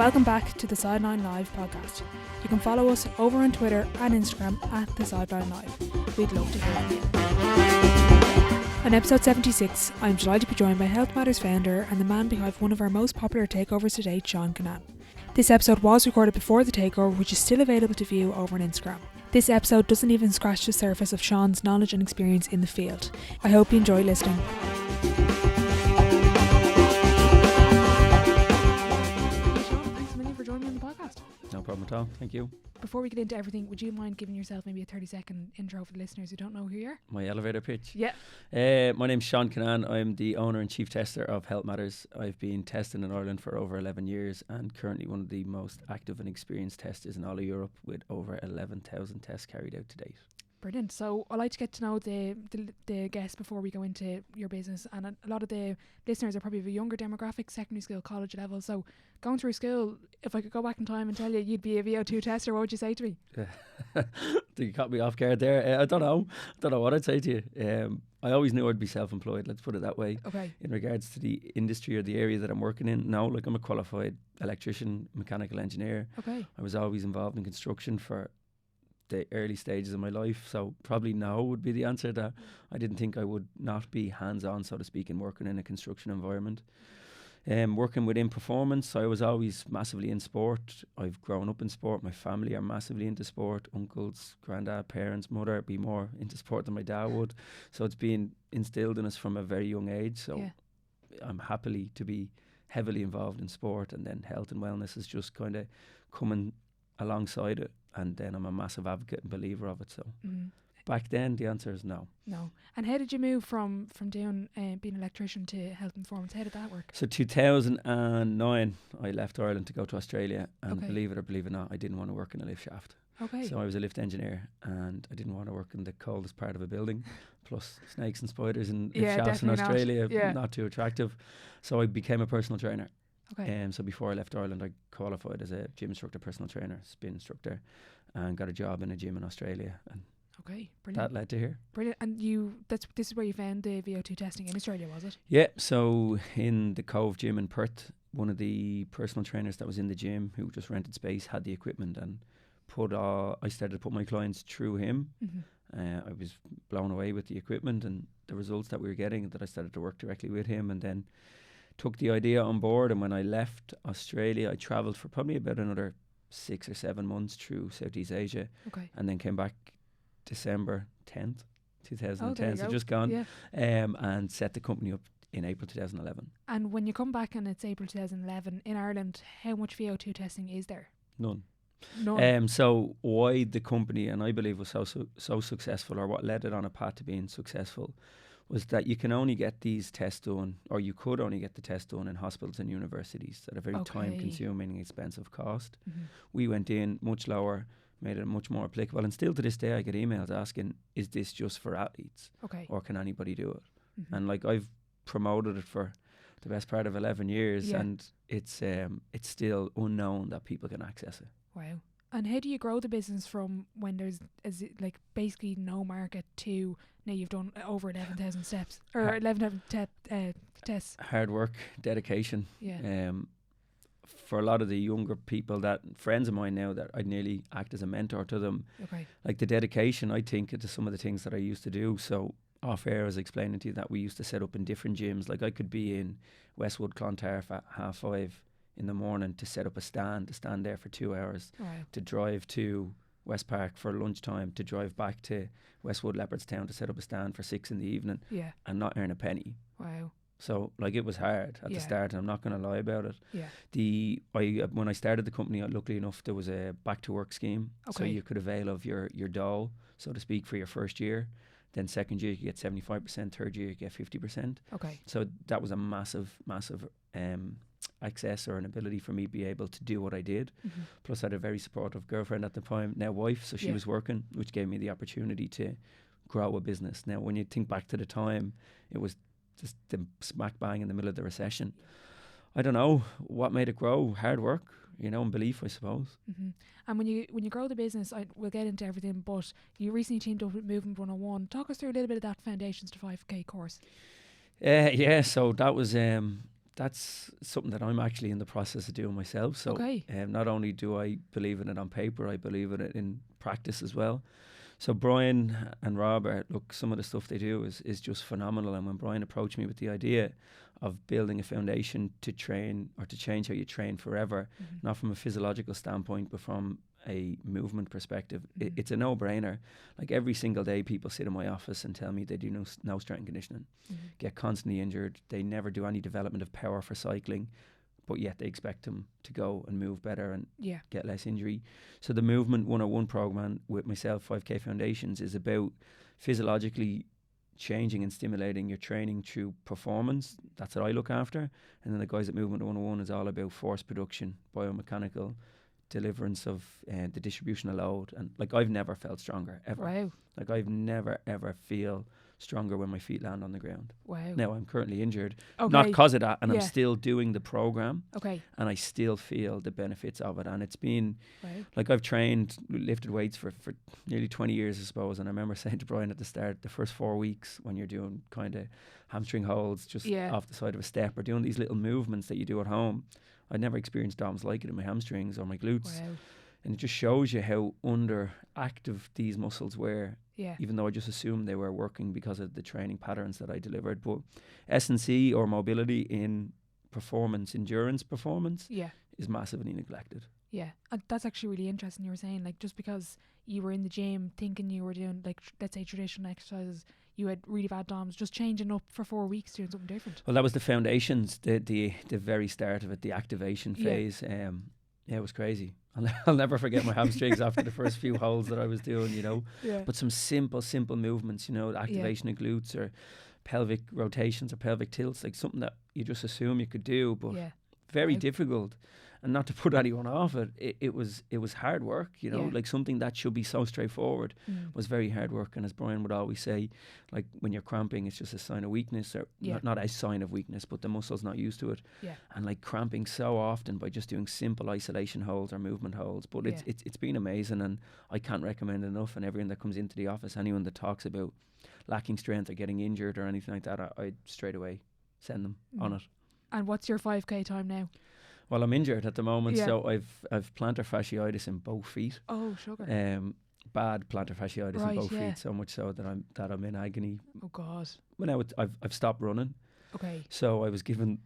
Welcome back to the Sideline Live podcast. You can follow us over on Twitter and Instagram at the Sideline Live. We'd love to hear from you. On episode 76, I'm delighted to be joined by Health Matters founder and the man behind one of our most popular takeovers to date, Sean Kinnane. This episode was recorded before the takeover, which is still available to view over on Instagram. This episode doesn't even scratch the surface of Sean's knowledge and experience in the field. I hope you enjoy listening. No problem at all. Thank you. Before we get into everything, would you mind giving yourself maybe a 30-second intro for the listeners who don't know who you are? My elevator pitch? Yeah. My name's Sean Kinnane. I'm the owner and chief tester of Health Matters. I've been testing in Ireland for over 11 years and currently one of the most active and experienced testers in all of Europe with over 11,000 tests carried out to date. Brilliant. So I'd like to get to know the guests before we go into your business, and a lot of the listeners are probably of a younger demographic, secondary school, college level. So going through school, if I could go back in time and tell you you'd be a VO2 tester, what would you say to me? You caught me off guard there. I don't know what I'd say to you. I always knew I'd be self-employed, let's put it that way. Okay. In regards to the industry or the area that I'm working in now, like I'm a qualified electrician, mechanical engineer. Okay. I was always involved in construction for the early stages of my life, so probably no would be the answer. That I didn't think I would not be hands-on, so to speak, in working in a construction environment. Working within performance, I was always massively in sport. I've grown up in sport. My family are massively into sport. Uncles, granddad, parents, mother be more into sport than my dad would. So it's been instilled in us from a very young age. So yeah. I'm happily to be heavily involved in sport, and then health and wellness is just kind of coming alongside it. And then I'm a massive advocate and believer of it. So back then, the answer is no. No. And how did you move from doing being an electrician to health and performance? How did that work? So 2009, I left Ireland to go to Australia. And believe it or believe it not, I didn't want to work in a lift shaft. Okay. So I was a lift engineer and I didn't want to work in the coldest part of a building. Plus snakes and spiders in lift shafts in Australia, not too attractive. So I became a personal trainer. Okay. So before I left Ireland, I qualified as a gym instructor, personal trainer, spin instructor, and got a job in a gym in Australia. And okay, brilliant. That led to here. Brilliant. And this is where you found the VO2 testing in Australia, was it? Yeah. So in the Cove gym in Perth, one of the personal trainers that was in the gym, who just rented space, had the equipment, and I started to put my clients through him. I was blown away with the equipment and the results that we were getting. That I started to work directly with him, and then took the idea on board. And when I left Australia, I travelled for probably about another 6 or 7 months through Southeast Asia. Okay. And then came back December 10th, 2010, so just gone. Yeah. And set the company up in April 2011. And when you come back and it's April 2011 in Ireland, how much VO2 testing is there? None. So why the company, and I believe was so successful, or what led it on a path to being successful, was that you can only get these tests done, or you could only get the test done in hospitals and universities at a very time-consuming and expensive cost. We went in much lower, made it much more applicable, and still to this day I get emails asking, is this just for athletes? Or can anybody do it? And like I've promoted it for the best part of 11 years, and it's still unknown that people can access it. Wow. And how do you grow the business from when there's basically no market to now you've done over 11,000 steps or 11,000 tests? Hard work, dedication. Yeah. For a lot of the younger people, that friends of mine now, that I'd nearly act as a mentor to them. Okay. Like the dedication, I think, to some of the things that I used to do. So off air, I was explaining to you that we used to set up in different gyms. Like I could be in Westwood, Clontarf at 5:30 in the morning to set up to stand there for 2 hours, to drive to West Park for lunchtime, to drive back to Westwood, Leopardstown to set up a stand for 6 in the evening, and not earn a penny. Wow. So like it was hard at the start, and I'm not going to lie about it. Yeah. When I started the company, luckily enough, there was a back to work scheme, so you could avail of your dole, so to speak, for your first year. Then second year you get 75%, third year you get 50%. Okay. So that was a massive access or an ability for me to be able to do what I did. Plus I had a very supportive girlfriend at the time, now wife, so she was working, which gave me the opportunity to grow a business. Now when you think back to the time, it was just the smack bang in the middle of the recession. I don't know what made it grow. Hard work, and belief, I suppose. And when you grow the business, we'll get into everything, but you recently teamed up with Movement 101. Talk us through a little bit of that Foundations to 5K course. So that was that's something that I'm actually in the process of doing myself. So Okay. not only do I believe in it on paper, I believe in it in practice as well. So Brian and Robert, look, some of the stuff they do is just phenomenal. And when Brian approached me with the idea of building a foundation to train or to change how you train forever, not from a physiological standpoint, but from a movement perspective, it's a no-brainer. Like every single day, people sit in my office and tell me they do no strength and conditioning, get constantly injured. They never do any development of power for cycling, but yet they expect them to go and move better and get less injury. So the Movement 101 program with myself, 5K Foundations, is about physiologically changing and stimulating your training through performance. That's what I look after. And then the guys at Movement 101 is all about force production, biomechanical deliverance of the distribution of load. And like, I've never felt stronger ever. Wow. Like, I've never ever feel stronger when my feet land on the ground. Wow. Now I'm currently injured, Okay. not because of that, and I'm still doing the program. Okay. And I still feel the benefits of it. And it's been Wow. like, I've trained, lifted weights for nearly 20 years, I suppose. And I remember saying to Brian at the start, the first 4 weeks when you're doing kind of hamstring holds just off the side of a step, or doing these little movements that you do at home, I'd never experienced DOMs like it in my hamstrings or my glutes. Wow. And it just shows you how underactive these muscles were, even though I just assumed they were working because of the training patterns that I delivered. But S&C, or mobility in performance, endurance performance, is massively neglected. Yeah, and that's actually really interesting. You were saying, like, just because you were in the gym thinking you were doing, like, let's say traditional exercises, you had really bad DOMs, just changing up for 4 weeks, doing something different. Well, that was the foundations, the very start of it, the activation phase. It was crazy. I'll never forget my hamstrings after the first few holds that I was doing, you know. But some simple movements, you know, the activation of glutes or pelvic rotations or pelvic tilts, like something that you just assume you could do, but very difficult. And not to put anyone off it, it was hard work, you know, like something that should be so straightforward was very hard work. And as Brian would always say, like, when you're cramping, it's just a sign of weakness, or not a sign of weakness, but the muscle's not used to it. And like, cramping so often by just doing simple isolation holds or movement holds. But it's been amazing, and I can't recommend enough. And everyone that comes into the office, anyone that talks about lacking strength or getting injured or anything like that, I straight away send them on it. And what's your 5K time now? Well, I'm injured at the moment, so I've plantar fasciitis in both feet. Oh, sugar. Bad plantar fasciitis in both feet, so much so that I'm in agony. Oh God. Well, now I've stopped running. Okay. So I was given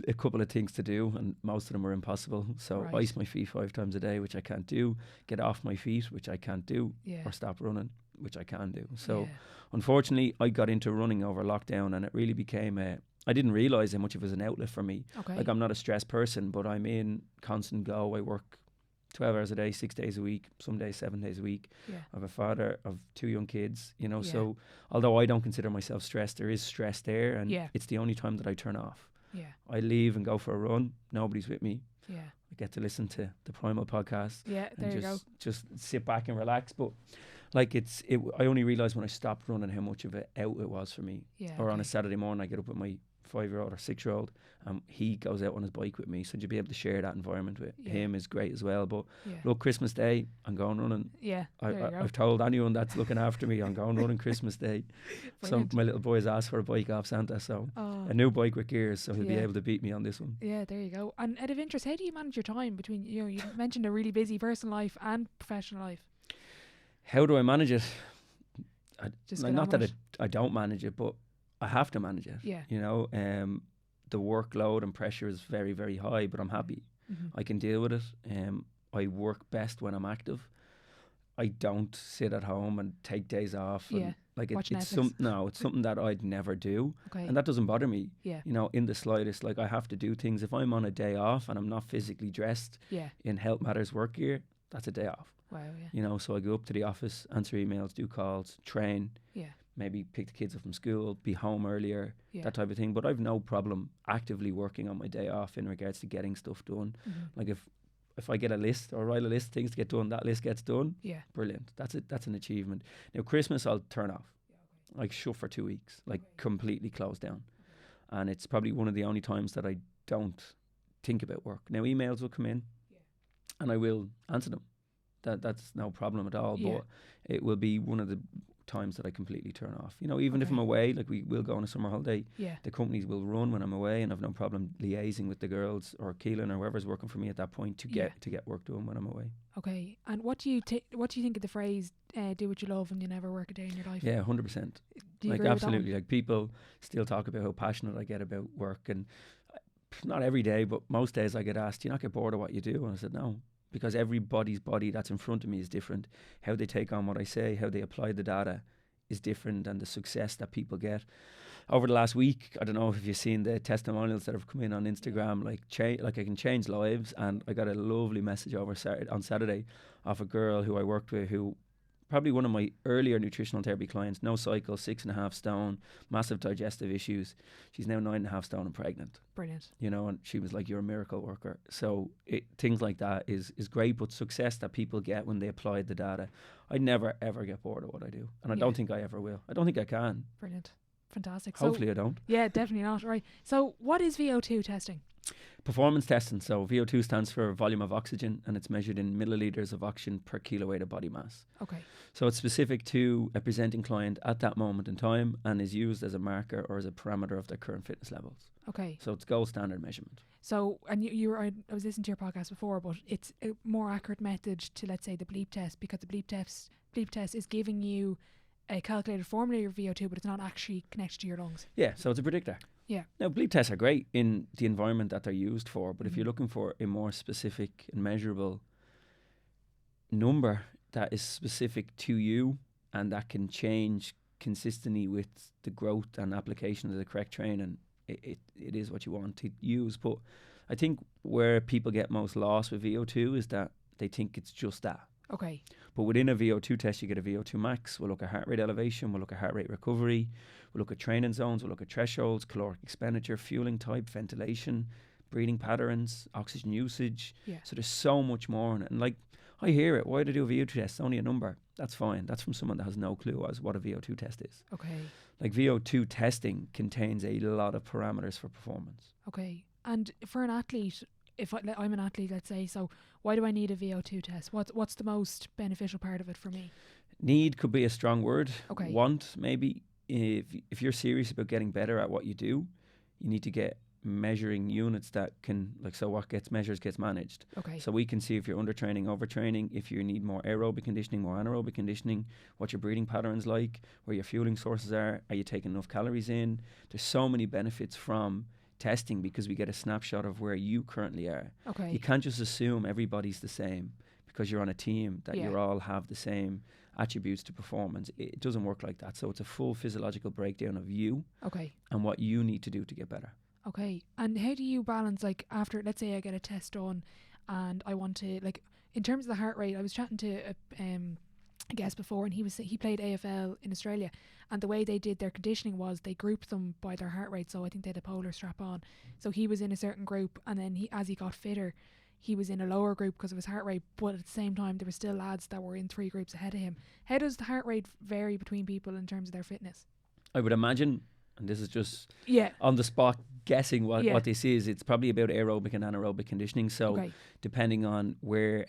a couple of things to do, and most of them were impossible. So ice my feet 5 times a day, which I can't do. Get off my feet, which I can't do, or stop running, which I can do. So unfortunately, I got into running over lockdown, and it really became I didn't realise how much it was an outlet for me. Okay. Like, I'm not a stressed person, but I'm in constant go. I work 12 hours a day, 6 days a week, some days 7 days a week. I have a father of 2 young kids, you know, so although I don't consider myself stressed, there is stress there, and it's the only time that I turn off. I leave and go for a run. Nobody's with me. I get to listen to the Primal podcast. And just sit back and relax. But like, I only realised when I stopped running how much of an out it was for me. Or on a Saturday morning, I get up with my 5-year-old or 6-year-old, and he goes out on his bike with me, so to be able to share that environment with him is great as well. But look, Christmas Day, I'm going running. I've told anyone that's looking after me, I'm going running Christmas Day. So my little boy's asked for a bike off Santa, so a new bike with gears, so he'll be able to beat me on this one. Yeah, there you go. And out of interest, how do you manage your time between, you know, you mentioned a really busy personal life and professional life? How do I manage it? Not that I don't manage it, but I have to manage it. You know, the workload and pressure is very, very high, but I'm happy. I can deal with it. I work best when I'm active. I don't sit at home and take days off. And like, it's something that I'd never do, and that doesn't bother me. You know, in the slightest. Like, I have to do things. If I'm on a day off and I'm not physically dressed in Health Matters work gear, that's a day off. Wow. You know, so I go up to the office, answer emails, do calls, train. Maybe pick the kids up from school, be home earlier, that type of thing. But I've no problem actively working on my day off in regards to getting stuff done. Like, if I get a list or write a list of things to get done, that list gets done. Brilliant. That's it. That's an achievement. Now, Christmas, I'll turn off. Like, shut for 2 weeks, like completely close down. And it's probably one of the only times that I don't think about work. Now, emails will come in and I will answer them. That's no problem at all. But it will be one of the times that I completely turn off. You know, even if Okay. I'm away, like we will go on a summer holiday, Yeah. the companies will run when I'm away, and I've no problem liaising with the girls or Keelan or whoever's working for me at that point to Yeah. get work done when I'm away. Okay. And what do you think of the phrase "do what you love and you never work a day in your life"? Yeah, 100%. Do you Like agree absolutely. with Like people still talk about how passionate I get about work, and not every day, but most days I get asked, "Do you not get bored of what you do?" And I said, "No." Because everybody's body that's in front of me is different. How they take on what I say, how they apply the data is different, and the success that people get. Over the last week, I don't know if you've seen the testimonials that have come in on Instagram, like I can change lives, and I got a lovely message over on Saturday off a girl who I worked with, who probably one of my earlier nutritional therapy clients, no cycle, 6.5 stone, massive digestive issues. She's now 9.5 stone and pregnant. Brilliant. You know, and she was like, "You're a miracle worker." So things like that is great, but success that people get when they apply the data, I never ever get bored of what I do, and I don't think I ever will. I don't think I can. Brilliant. Fantastic. Hopefully I don't. Yeah, definitely not. Right. So what is VO2 testing? Performance testing. So VO2 stands for volume of oxygen, and it's measured in milliliters of oxygen per kilo weight of body mass. Okay. So it's specific to a presenting client at that moment in time, and is used as a marker or as a parameter of their current fitness levels. Okay. So it's gold standard measurement. So, and I was listening to your podcast before, but it's a more accurate method to, let's say, the bleep test, because the bleep test is giving you a calculated formula of your VO2, but it's not actually connected to your lungs. Yeah, so it's a predictor. Yeah. Now, bleep tests are great in the environment that they're used for, but if you're looking for a more specific and measurable number that is specific to you and that can change consistently with the growth and application of the correct training, it is what you want to use. But I think where people get most lost with VO2 is that they think it's just that. Okay. But within a VO2 test, you get a VO2 max. We'll look at heart rate elevation. We'll look at heart rate recovery. We'll look at training zones. We'll look at thresholds, caloric expenditure, fueling type, ventilation, breathing patterns, oxygen usage. Yeah. So there's so much more in it. And like, I hear it. Why do I do a VO2 test? It's only a number. That's fine. That's from someone that has no clue as what a VO2 test is. Okay. Like VO2 testing contains a lot of parameters for performance. Okay. And for an athlete, if I'm an athlete, let's say, so why do I need a VO2 test? What's the most beneficial part of it for me? Need could be a strong word. Okay. Want, maybe. If you're serious about getting better at what you do, you need to get measuring units that can, like, so what gets measured gets managed. Okay. So we can see if you're undertraining, overtraining, if you need more aerobic conditioning, more anaerobic conditioning, what your breathing patterns like, where your fueling sources are you taking enough calories in? There's so many benefits from testing because we get a snapshot of where you currently are. Okay. You can't just assume everybody's the same because you're on a team that you all have the same attributes to performance. It doesn't work like that. So it's a full physiological breakdown of you and what you need to do to get better. Okay. And how do you balance, like, after, let's say I get a test done and I want to, like, in terms of the heart rate, I was chatting to a guest before, and he played AFL in Australia, and the way they did their conditioning was they grouped them by their heart rate. So I think they had a polar strap on. So he was in a certain group, and then as he got fitter, he was in a lower group because of his heart rate, but at the same time there were still lads that were in 3 groups ahead of him. How does the heart rate vary between people in terms of their fitness? I would imagine, and this is just Yeah. on the spot guessing what this is, it's probably about aerobic and anaerobic conditioning. So depending on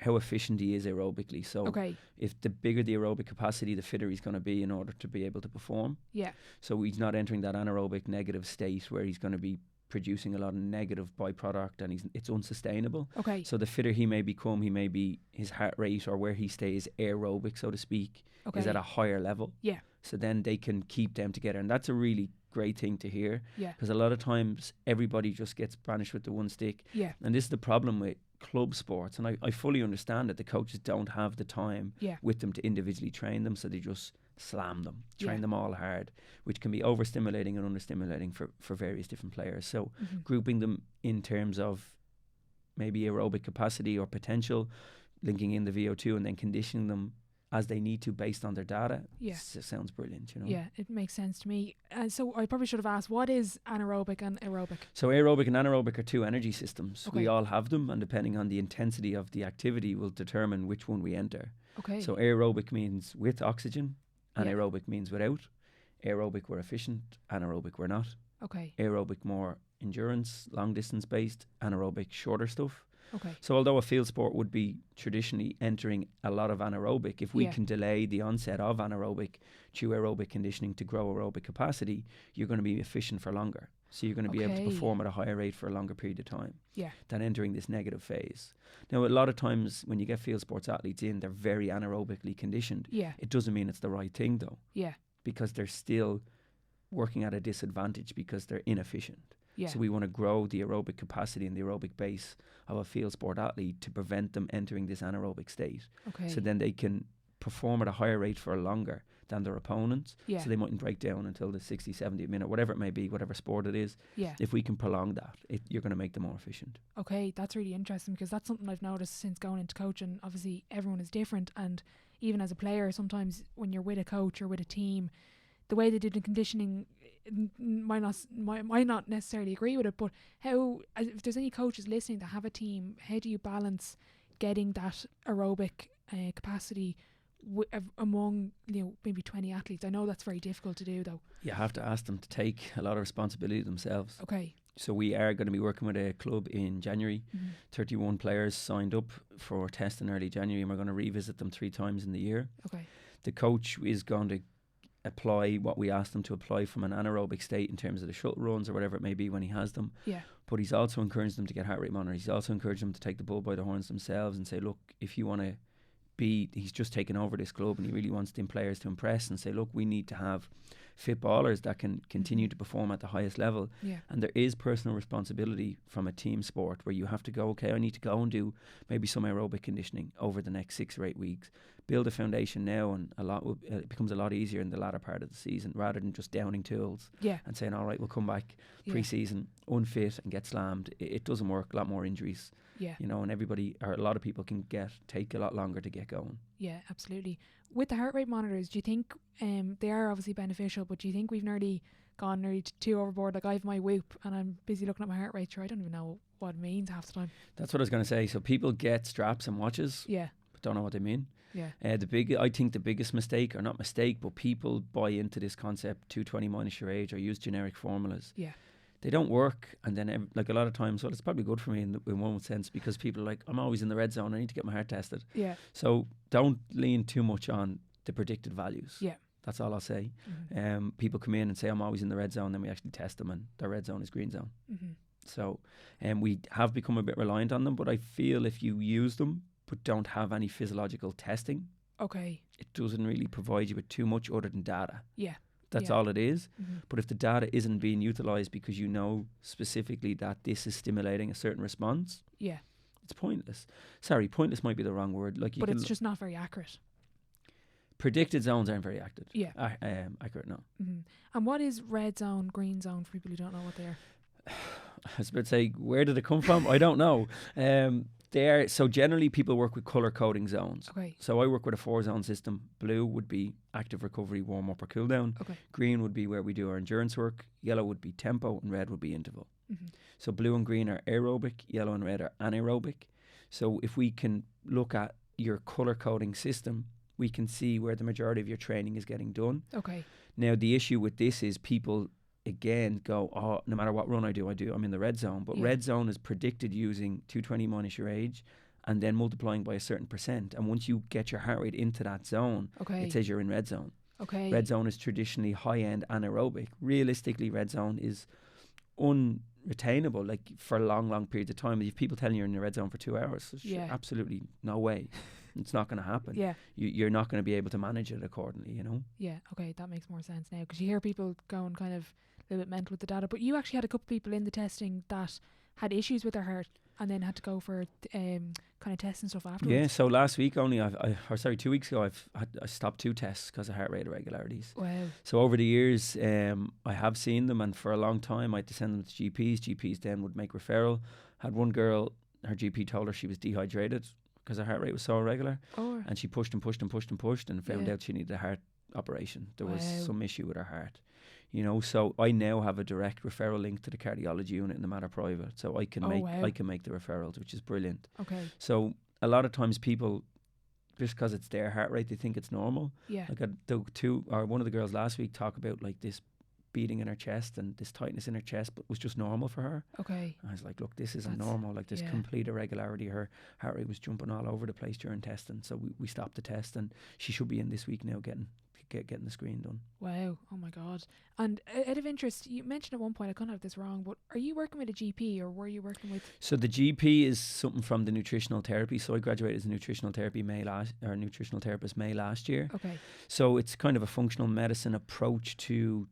how efficient he is aerobically. So if the bigger the aerobic capacity, the fitter he's going to be in order to be able to perform. Yeah. So he's not entering that anaerobic negative state where he's going to be producing a lot of negative byproduct and it's unsustainable. Okay. So the fitter he may become, his heart rate or where he stays aerobic, so to speak, is at a higher level. Yeah. So then they can keep them together, and that's a really great thing to hear. Yeah. Because a lot of times everybody just gets banished with the one stick. Yeah. And this is the problem with club sports, and I fully understand that the coaches don't have the time with them to individually train them, so they just slam them, train them all hard, which can be overstimulating and understimulating for various different players. So grouping them in terms of maybe aerobic capacity or potential, linking in the VO2 and then conditioning them as they need to based on their data. It sounds brilliant, you know. Yeah, it makes sense to me. So I probably should have asked, what is anaerobic and aerobic? So aerobic and anaerobic are 2 energy systems. Okay. We all have them, and depending on the intensity of the activity will determine which one we enter. Okay. So aerobic means with oxygen, anaerobic means without. Aerobic we're efficient, anaerobic we're not. Okay. Aerobic more endurance, long distance based, anaerobic shorter stuff. Okay. So although a field sport would be traditionally entering a lot of anaerobic, if we can delay the onset of anaerobic through aerobic conditioning to grow aerobic capacity, you're going to be efficient for longer. So you're going to be able to perform at a higher rate for a longer period of time than entering this negative phase. Now, a lot of times when you get field sports athletes in, they're very anaerobically conditioned. It doesn't mean it's the right thing, though. Because they're still working at a disadvantage because they're inefficient. So we want to grow the aerobic capacity and the aerobic base of a field sport athlete to prevent them entering this anaerobic state. So then they can perform at a higher rate for longer than their opponents. So they mightn't break down until the 60, 70th minute, whatever it may be, whatever sport it is. If we can prolong that, you're going to make them more efficient. Okay, that's really interesting, because that's something I've noticed since going into coaching. Obviously, everyone is different, and even as a player, sometimes when you're with a coach or with a team, the way they did the conditioning might not necessarily agree with it. But how, if there's any coaches listening that have a team, how do you balance getting that aerobic capacity among, maybe 20 athletes? I know that's very difficult to do, though. You have to ask them to take a lot of responsibility themselves. Okay. So we are going to be working with a club in January. 31 players signed up for test in early January, and we're going to revisit them 3 times in the year. Okay. The coach is going to apply what we asked them to apply from an anaerobic state in terms of the shuttle runs or whatever it may be when he has them. But he's also encouraged them to get heart rate monitors. He's also encouraged them to take the bull by the horns themselves and say, look, if you want to he's just taken over this club and he really wants the players to impress and say, look, we need to have fit ballers that can continue to perform at the highest level. And there is personal responsibility from a team sport where you have to go, okay, I need to go and do maybe some aerobic conditioning over the next 6 or 8 weeks, build a foundation now, and it becomes a lot easier in the latter part of the season rather than just downing tools and saying, all right, we'll come back pre-season unfit and get slammed. It doesn't work. A lot more injuries. And a lot of people can take a lot longer to get going. Yeah, absolutely. With the heart rate monitors, do you think they are obviously beneficial, but do you think we've nearly gone too overboard? Like, I have my Whoop and I'm busy looking at my heart rate. Sure, I don't even know what it means half the time. That's what I was going to say. So people get straps and watches, but don't know what they mean. I think the biggest mistake, or not mistake, but people buy into this concept 220 minus your age or use generic formulas. They don't work, and then like a lot of times, well, it's probably good for me in one sense, because people are like, I'm always in the red zone, I need to get my heart tested. So don't lean too much on the predicted values. That's all I'll say. People come in and say, I'm always in the red zone, then we actually test them and their red zone is green zone. So we have become a bit reliant on them, but I feel if you use them but don't have any physiological testing, it doesn't really provide you with too much other than data. That's all it is. But if the data isn't being utilised because you know specifically that this is stimulating a certain response, it's pointless. Sorry, pointless might be the wrong word. But it's just not very accurate. Predicted zones aren't very accurate, no. And what is red zone, green zone, for people who don't know what they are? I was about to say, where did it come from? I don't know. So generally people work with colour coding zones. So I work with a 4-zone system. Blue would be active recovery, warm up or cool down. Green would be where we do our endurance work. Yellow would be tempo, and red would be interval. So blue and green are aerobic, yellow and red are anaerobic. So if we can look at your colour coding system, we can see where the majority of your training is getting done. Now the issue with this is people again go, oh, no matter what run I do, I'm in the red zone. But red zone is predicted using 220 minus your age and then multiplying by a certain percent. And once you get your heart rate into that zone, it says you're in red zone. Red zone is traditionally high-end anaerobic. Realistically, red zone is unretainable, like for long periods of time. If people telling you're in the red zone for 2 hours, absolutely no way. It's not going to happen. You're not going to be able to manage it accordingly, That makes more sense now, because you hear people going kind of a little bit mental with the data. But you actually had a couple of people in the testing that had issues with their heart and then had to go for kind of tests and stuff afterwards. Yeah, so last week only, 2 weeks ago, I stopped 2 tests because of heart rate irregularities. Wow. So over the years, I have seen them, and for a long time I had to send them to GPs. GPs then would make referral. Had one girl, her GP told her she was dehydrated because her heart rate was so irregular, and she pushed and found out she needed a heart operation. There was some issue with her heart. So I now have a direct referral link to the cardiology unit in the Mater Private, so I can make the referrals, which is brilliant. So a lot of times people, just because it's their heart rate, they think it's normal. Like one of the girls last week talk about like this beating in her chest and this tightness in her chest, but was just normal for her. Okay. And I was like, look, this isn't That's- normal. Like, there's yeah. complete irregularity. Her heart rate was jumping all over the place during testing. So we stopped the test, and she should be in this week now getting the screen done. Wow. Oh my God. And out of interest, you mentioned at one point, I can't have this wrong, but are you working with a GP or were you working with? So the GP is something from the nutritional therapy. So I graduated as a nutritional nutritional therapist May last year. Okay. So it's kind of a functional medicine approach to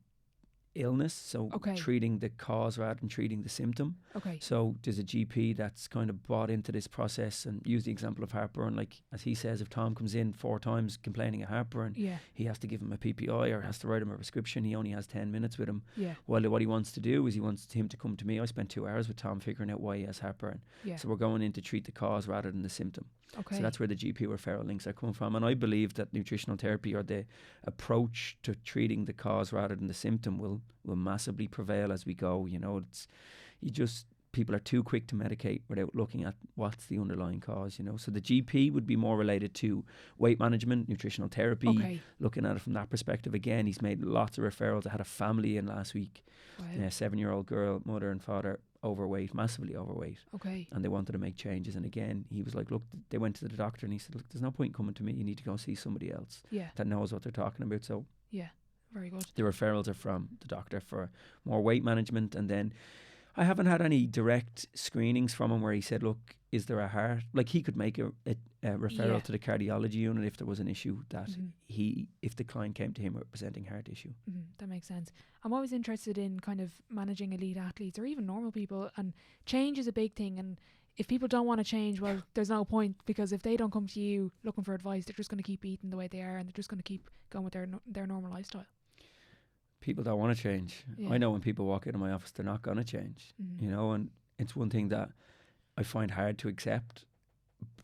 illness. So Okay. treating the cause rather than treating the symptom. Okay. So there's a GP that's kind of bought into this process, and use the example of heartburn. Like, as he says, if Tom comes in 4 times complaining of heartburn, Yeah. he has to give him a PPI or has to write him a prescription. He only has 10 minutes with him. Yeah. Well, what he wants to do is he wants him to come to me. I spent 2 hours with Tom figuring out why he has heartburn. Yeah. So we're going in to treat the cause rather than the symptom. Okay. So that's where the GP referral links are coming from. And I believe that nutritional therapy, or the approach to treating the cause rather than the symptom, will massively prevail as we go. You know, people are too quick to medicate without looking at what's the underlying cause, you know. So the GP would be more related to weight management, nutritional therapy, Okay. looking at it from that perspective. Again, he's made lots of referrals. I had a family in last week, Wow. a 7-year-old girl, mother and father, overweight, massively overweight. Okay. And they wanted to make changes. And again, he was like, look, they went to the doctor and he said, look, there's no point coming to me. You need to go see somebody else Yeah. that knows what they're talking about. So Yeah. Very good. the referrals are from the doctor for more weight management. And then I haven't had any direct screenings from him where he said, look, is there a heart? Like, he could make a referral Yeah. to the cardiology unit if there was an issue that Mhm. if the client came to him with a presenting heart issue. That makes sense. I'm always interested in kind of managing elite athletes or even normal people, and change is a big thing. And if people don't want to change, well, there's no point, because if they don't come to you looking for advice, they're just going to keep eating the way they are, and they're just going to keep going with their normal lifestyle. People don't want to change. Yeah. I know when people walk into my office, they're not going to change, Mhm. you know, and it's one thing that I find hard to accept,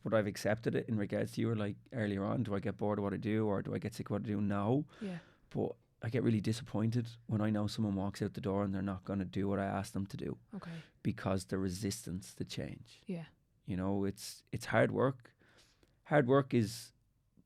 but I've accepted it in regards to you were like earlier on. Do I get bored of what I do, or do I get sick of what I do? No. Yeah. But I get really disappointed when I know someone walks out the door and they're not going to do what I asked them to do, Okay. because the resistance to change. Yeah. You know, it's hard work. Hard work is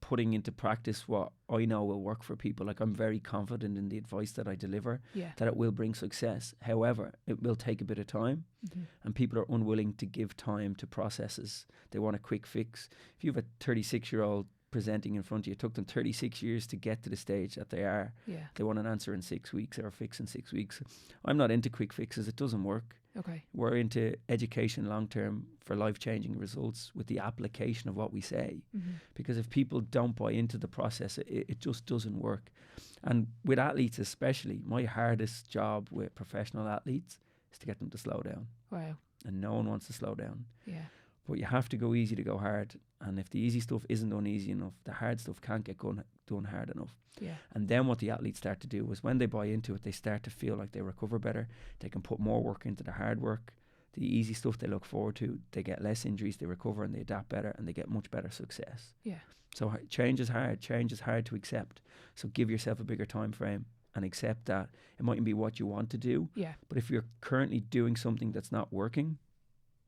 putting into practice what I know will work for people. Like, I'm very confident in the advice that I deliver, Yeah. that it will bring success. However, it will take a bit of time, Mhm. and people are unwilling to give time to processes. They want a quick fix. If you have a 36-year-old presenting in front of you, it took them 36 years to get to the stage that they are. Yeah. They want an answer in 6 weeks or a fix in 6 weeks. I'm not into quick fixes. It doesn't work. Okay. We're into education long term for life-changing results with the application of what we say. Mhm. Because if people don't buy into the process, it just doesn't work. And with athletes especially, my hardest job with professional athletes is to get them to slow down. Wow. And no one wants to slow down. Yeah. But you have to go easy to go hard. And if the easy stuff isn't done easy enough, the hard stuff can't get done hard enough. Yeah. And then what the athletes start to do is, when they buy into it, they start to feel like they recover better. They can put more work into the hard work. The easy stuff they look forward to, they get less injuries, they recover, and they adapt better, and they get much better success. Yeah. So change is hard. Change is hard to accept. So give yourself a bigger time frame and accept that it mightn't be what you want to do. Yeah. But if you're currently doing something that's not working,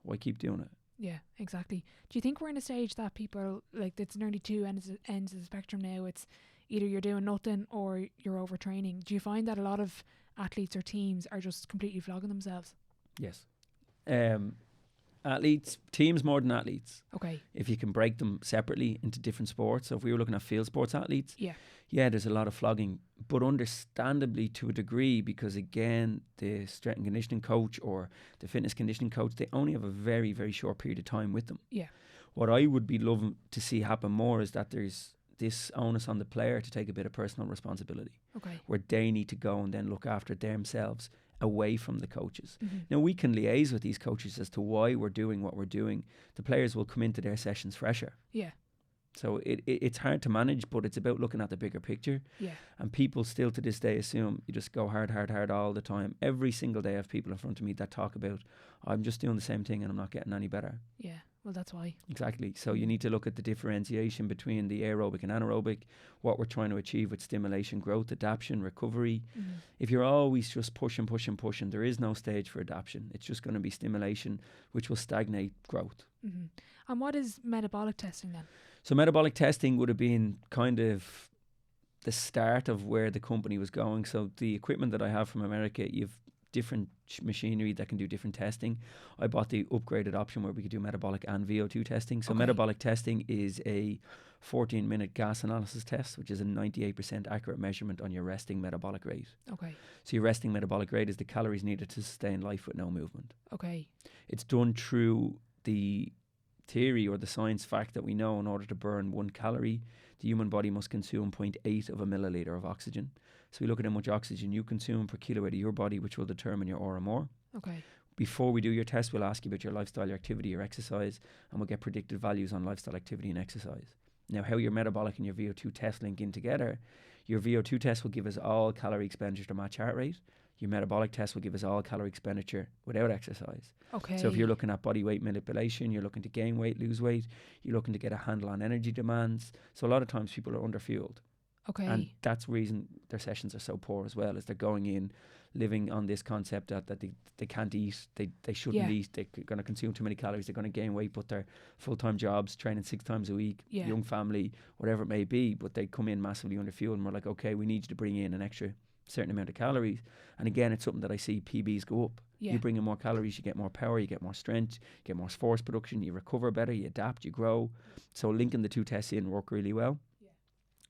why keep doing it? Yeah, exactly. Do you think we're in a stage that people, like, it's nearly two ends of the spectrum now? It's either you're doing nothing or you're overtraining. Do you find that a lot of athletes or teams are just completely flogging themselves? Yes. Athletes, teams more than athletes. Okay. If you can break them separately into different sports. So if we were looking at field sports athletes, Yeah. there's a lot of flogging, but understandably to a degree, because again, the strength and conditioning coach or the fitness conditioning coach, they only have a very, very short period of time with them. Yeah. What I would be loving to see happen more is that there's this onus on the player to take a bit of personal responsibility, Okay. where they need to go and then look after themselves away from the coaches. Mhm. Now, we can liaise with these coaches as to why we're doing what we're doing. The players will come into their sessions fresher. Yeah. So it's hard to manage, but it's about looking at the bigger picture. Yeah. And people still to this day assume you just go hard, hard, hard all the time. Every single day I have people in front of me that talk about, I'm just doing the same thing and I'm not getting any better. Yeah. Well, that's why. Exactly. So you need to look at the differentiation between the aerobic and anaerobic, what we're trying to achieve with stimulation, growth, adaptation, recovery. Mhm. If you're always just pushing, there is no stage for adaptation. It's just going to be stimulation, which will stagnate growth. Mhm. And what is metabolic testing then? So metabolic testing would have been kind of the start of where the company was going. So the equipment that I have from America, you've different machinery that can do different testing. I bought the upgraded option where we could do metabolic and VO2 testing. So metabolic testing is a 14-minute gas analysis test, which is a 98% accurate measurement on your resting metabolic rate. Okay. So your resting metabolic rate is the calories needed to sustain life with no movement. Okay. It's done through the theory or the science fact that we know in order to burn 1 calorie, the human body must consume 0.8 of a milliliter of oxygen. So we look at how much oxygen you consume per kiloweight of your body, which will determine your RMR. Okay. Before we do your test, we'll ask you about your lifestyle, your activity, your exercise, and we'll get predicted values on lifestyle, activity, and exercise. Now, how your metabolic and your VO2 test link in together, your VO2 test will give us all calorie expenditure to match heart rate. Your metabolic test will give us all calorie expenditure without exercise. Okay. So if you're looking at body weight manipulation, you're looking to gain weight, lose weight, you're looking to get a handle on energy demands. So a lot of times people are underfueled. Okay. And that's the reason their sessions are so poor as well, is they're going in living on this concept that they can't eat, they shouldn't eat, they're going to consume too many calories, they're going to gain weight, but they're full-time jobs, training 6 times a week, young family, whatever it may be, but they come in massively underfueled, and we're like, okay, we need you to bring in an extra certain amount of calories. And again, it's something that I see PBs go up. You bring in more calories, you get more power, you get more strength, you get more force production, you recover better, you adapt, you grow. So linking the two tests in work really well.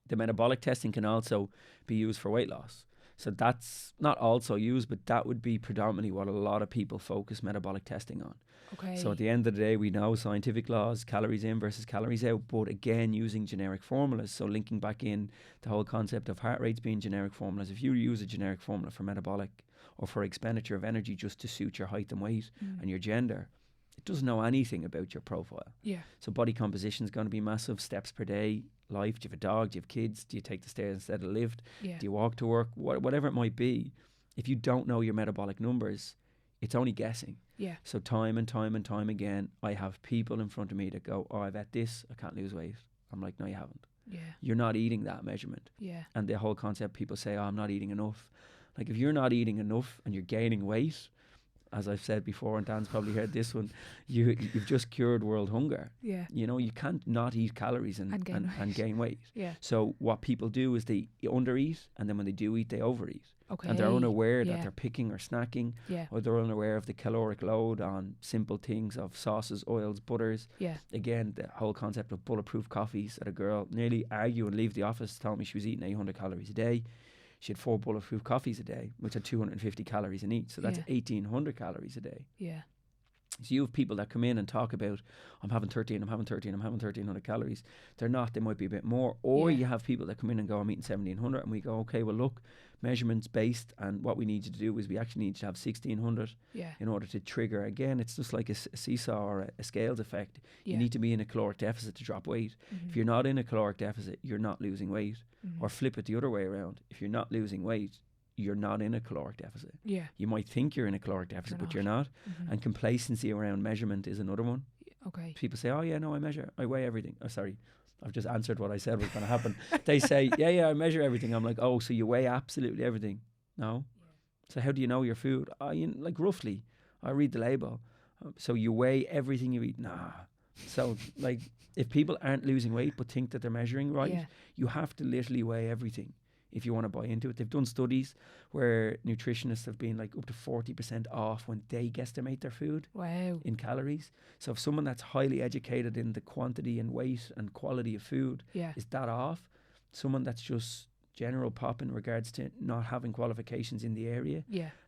The metabolic testing can also be used for weight loss. So that's not also used, but that would be predominantly what a lot of people focus metabolic testing on. Okay. So at the end of the day, we know scientific laws, calories in versus calories out, but again, using generic formulas. So linking back in the whole concept of heart rates being generic formulas. If you use a generic formula for metabolic or for expenditure of energy just to suit your height and weight and your gender, it doesn't know anything about your profile. Yeah. So body composition is going to be massive. Steps per day, life. Do you have a dog? Do you have kids? Do you take the stairs instead of the lift? Yeah. Do you walk to work? Whatever it might be. If you don't know your metabolic numbers, it's only guessing. Yeah. So time and time and time again, I have people in front of me that go, oh, I've had this, I can't lose weight. I'm like, no, you haven't. Yeah. You're not eating that measurement. Yeah. And the whole concept, people say, oh, I'm not eating enough. Like, if you're not eating enough and you're gaining weight, as I've said before, and Dan's probably heard this one, you've just cured world hunger. Yeah. You know, you can't not eat calories and gain weight. Yeah. So what people do is they undereat, and then when they do eat, they overeat. Okay. And they're unaware that they're picking or snacking, Yeah. or they're unaware of the caloric load on simple things of sauces, oils, butters. Yeah. Again, the whole concept of bulletproof coffees, that a girl nearly argue and leave the office telling me she was eating 800 calories a day. She had 4 bulletproof coffees a day, which had 250 calories in each. So that's 1,800 calories a day. Yeah. So you have people that come in and talk about, I'm having 1,300 calories. They're not, they might be a bit more. Or you have people that come in and go, I'm eating 1,700. And we go, okay, well, look, measurements based, and what we need you to do is we actually need you to have 1,600 in order to trigger. Again, it's just like a seesaw or a scales effect. You need to be in a caloric deficit to drop weight. If you're not in a caloric deficit, you're not losing weight. Or flip it the other way around. If you're not losing weight, you're not in a caloric deficit. Yeah. You might think you're in a caloric deficit, but you're not. And complacency around measurement is another one. Okay. People say, oh yeah, no, I measure. I weigh everything. Oh, sorry. I've just answered what I said was going to happen. They say, yeah, I measure everything. I'm like, oh, so you weigh absolutely everything? No. So how do you know your food? Like roughly. I read the label. So you weigh everything you eat? Nah. So like, if people aren't losing weight but think that they're measuring right, you have to literally weigh everything if you want to buy into it. They've done studies where nutritionists have been like up to 40% off when they guesstimate their food in calories. So if someone that's highly educated in the quantity and weight and quality of food is that off, someone that's just general pop in regards to not having qualifications in the area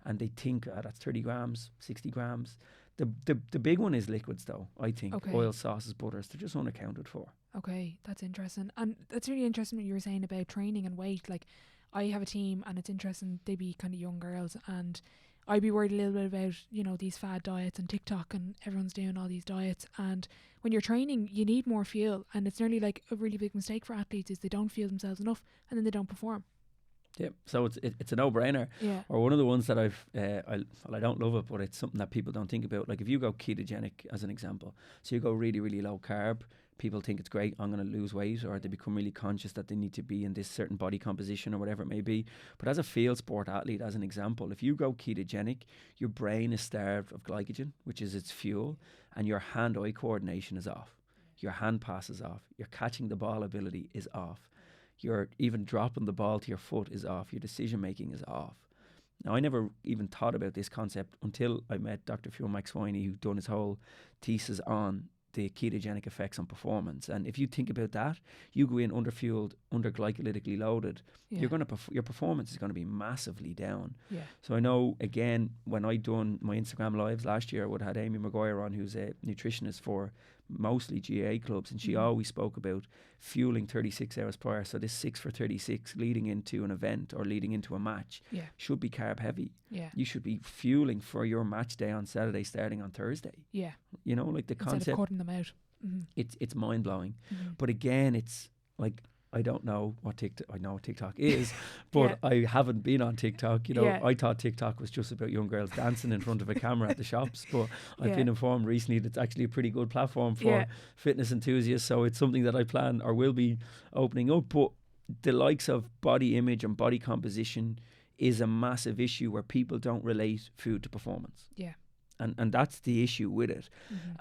and they think that's 30 grams, 60 grams. The big one is liquids though, I think. Oil, sauces, butters, they're just unaccounted for. Okay, that's interesting. And that's really interesting what you were saying about training and weight. Like, I have a team and it's interesting, they be kind of young girls, and I'd be worried a little bit about, you know, these fad diets and TikTok and everyone's doing all these diets. And when you're training, you need more fuel. And it's nearly like a really big mistake for athletes is they don't fuel themselves enough and then they don't perform. Yeah, so it's a no-brainer. Yeah. Or one of the ones that I don't love it, but it's something that people don't think about. Like if you go ketogenic as an example, so you go really, really low carb, people think it's great, I'm going to lose weight, or they become really conscious that they need to be in this certain body composition or whatever it may be. But as a field sport athlete, as an example, if you go ketogenic, your brain is starved of glycogen, which is its fuel, and your hand-eye coordination is off. Your hand pass is off. Your catching the ball ability is off. You're even dropping the ball to your foot is off. Your decision making is off. Now, I never even thought about this concept until I met Dr. Phil McSwiney, who'd done his whole thesis on the ketogenic effects on performance. And if you think about that, you go in underfueled, underglycolytically loaded, you're going to your performance is going to be massively down. Yeah. So I know, again, when I done my Instagram lives last year, I would have had Amy Maguire on, who's a nutritionist for mostly GA clubs, and she always spoke about fueling 36 hours prior. So this 6 for 36 leading into an event or leading into a match should be carb heavy. Yeah. You should be fueling for your match day on Saturday starting on Thursday. Yeah. You know, like the Instead concept, of cutting them out. it's mind blowing. But again, it's like, I don't know what TikTok, I know what TikTok is, but I haven't been on TikTok. You know, I thought TikTok was just about young girls dancing in front of a camera at the shops, but I've been informed recently that it's actually a pretty good platform for fitness enthusiasts. So it's something that I plan or will be opening up. But the likes of body image and body composition is a massive issue where people don't relate food to performance. Yeah. And that's the issue with it.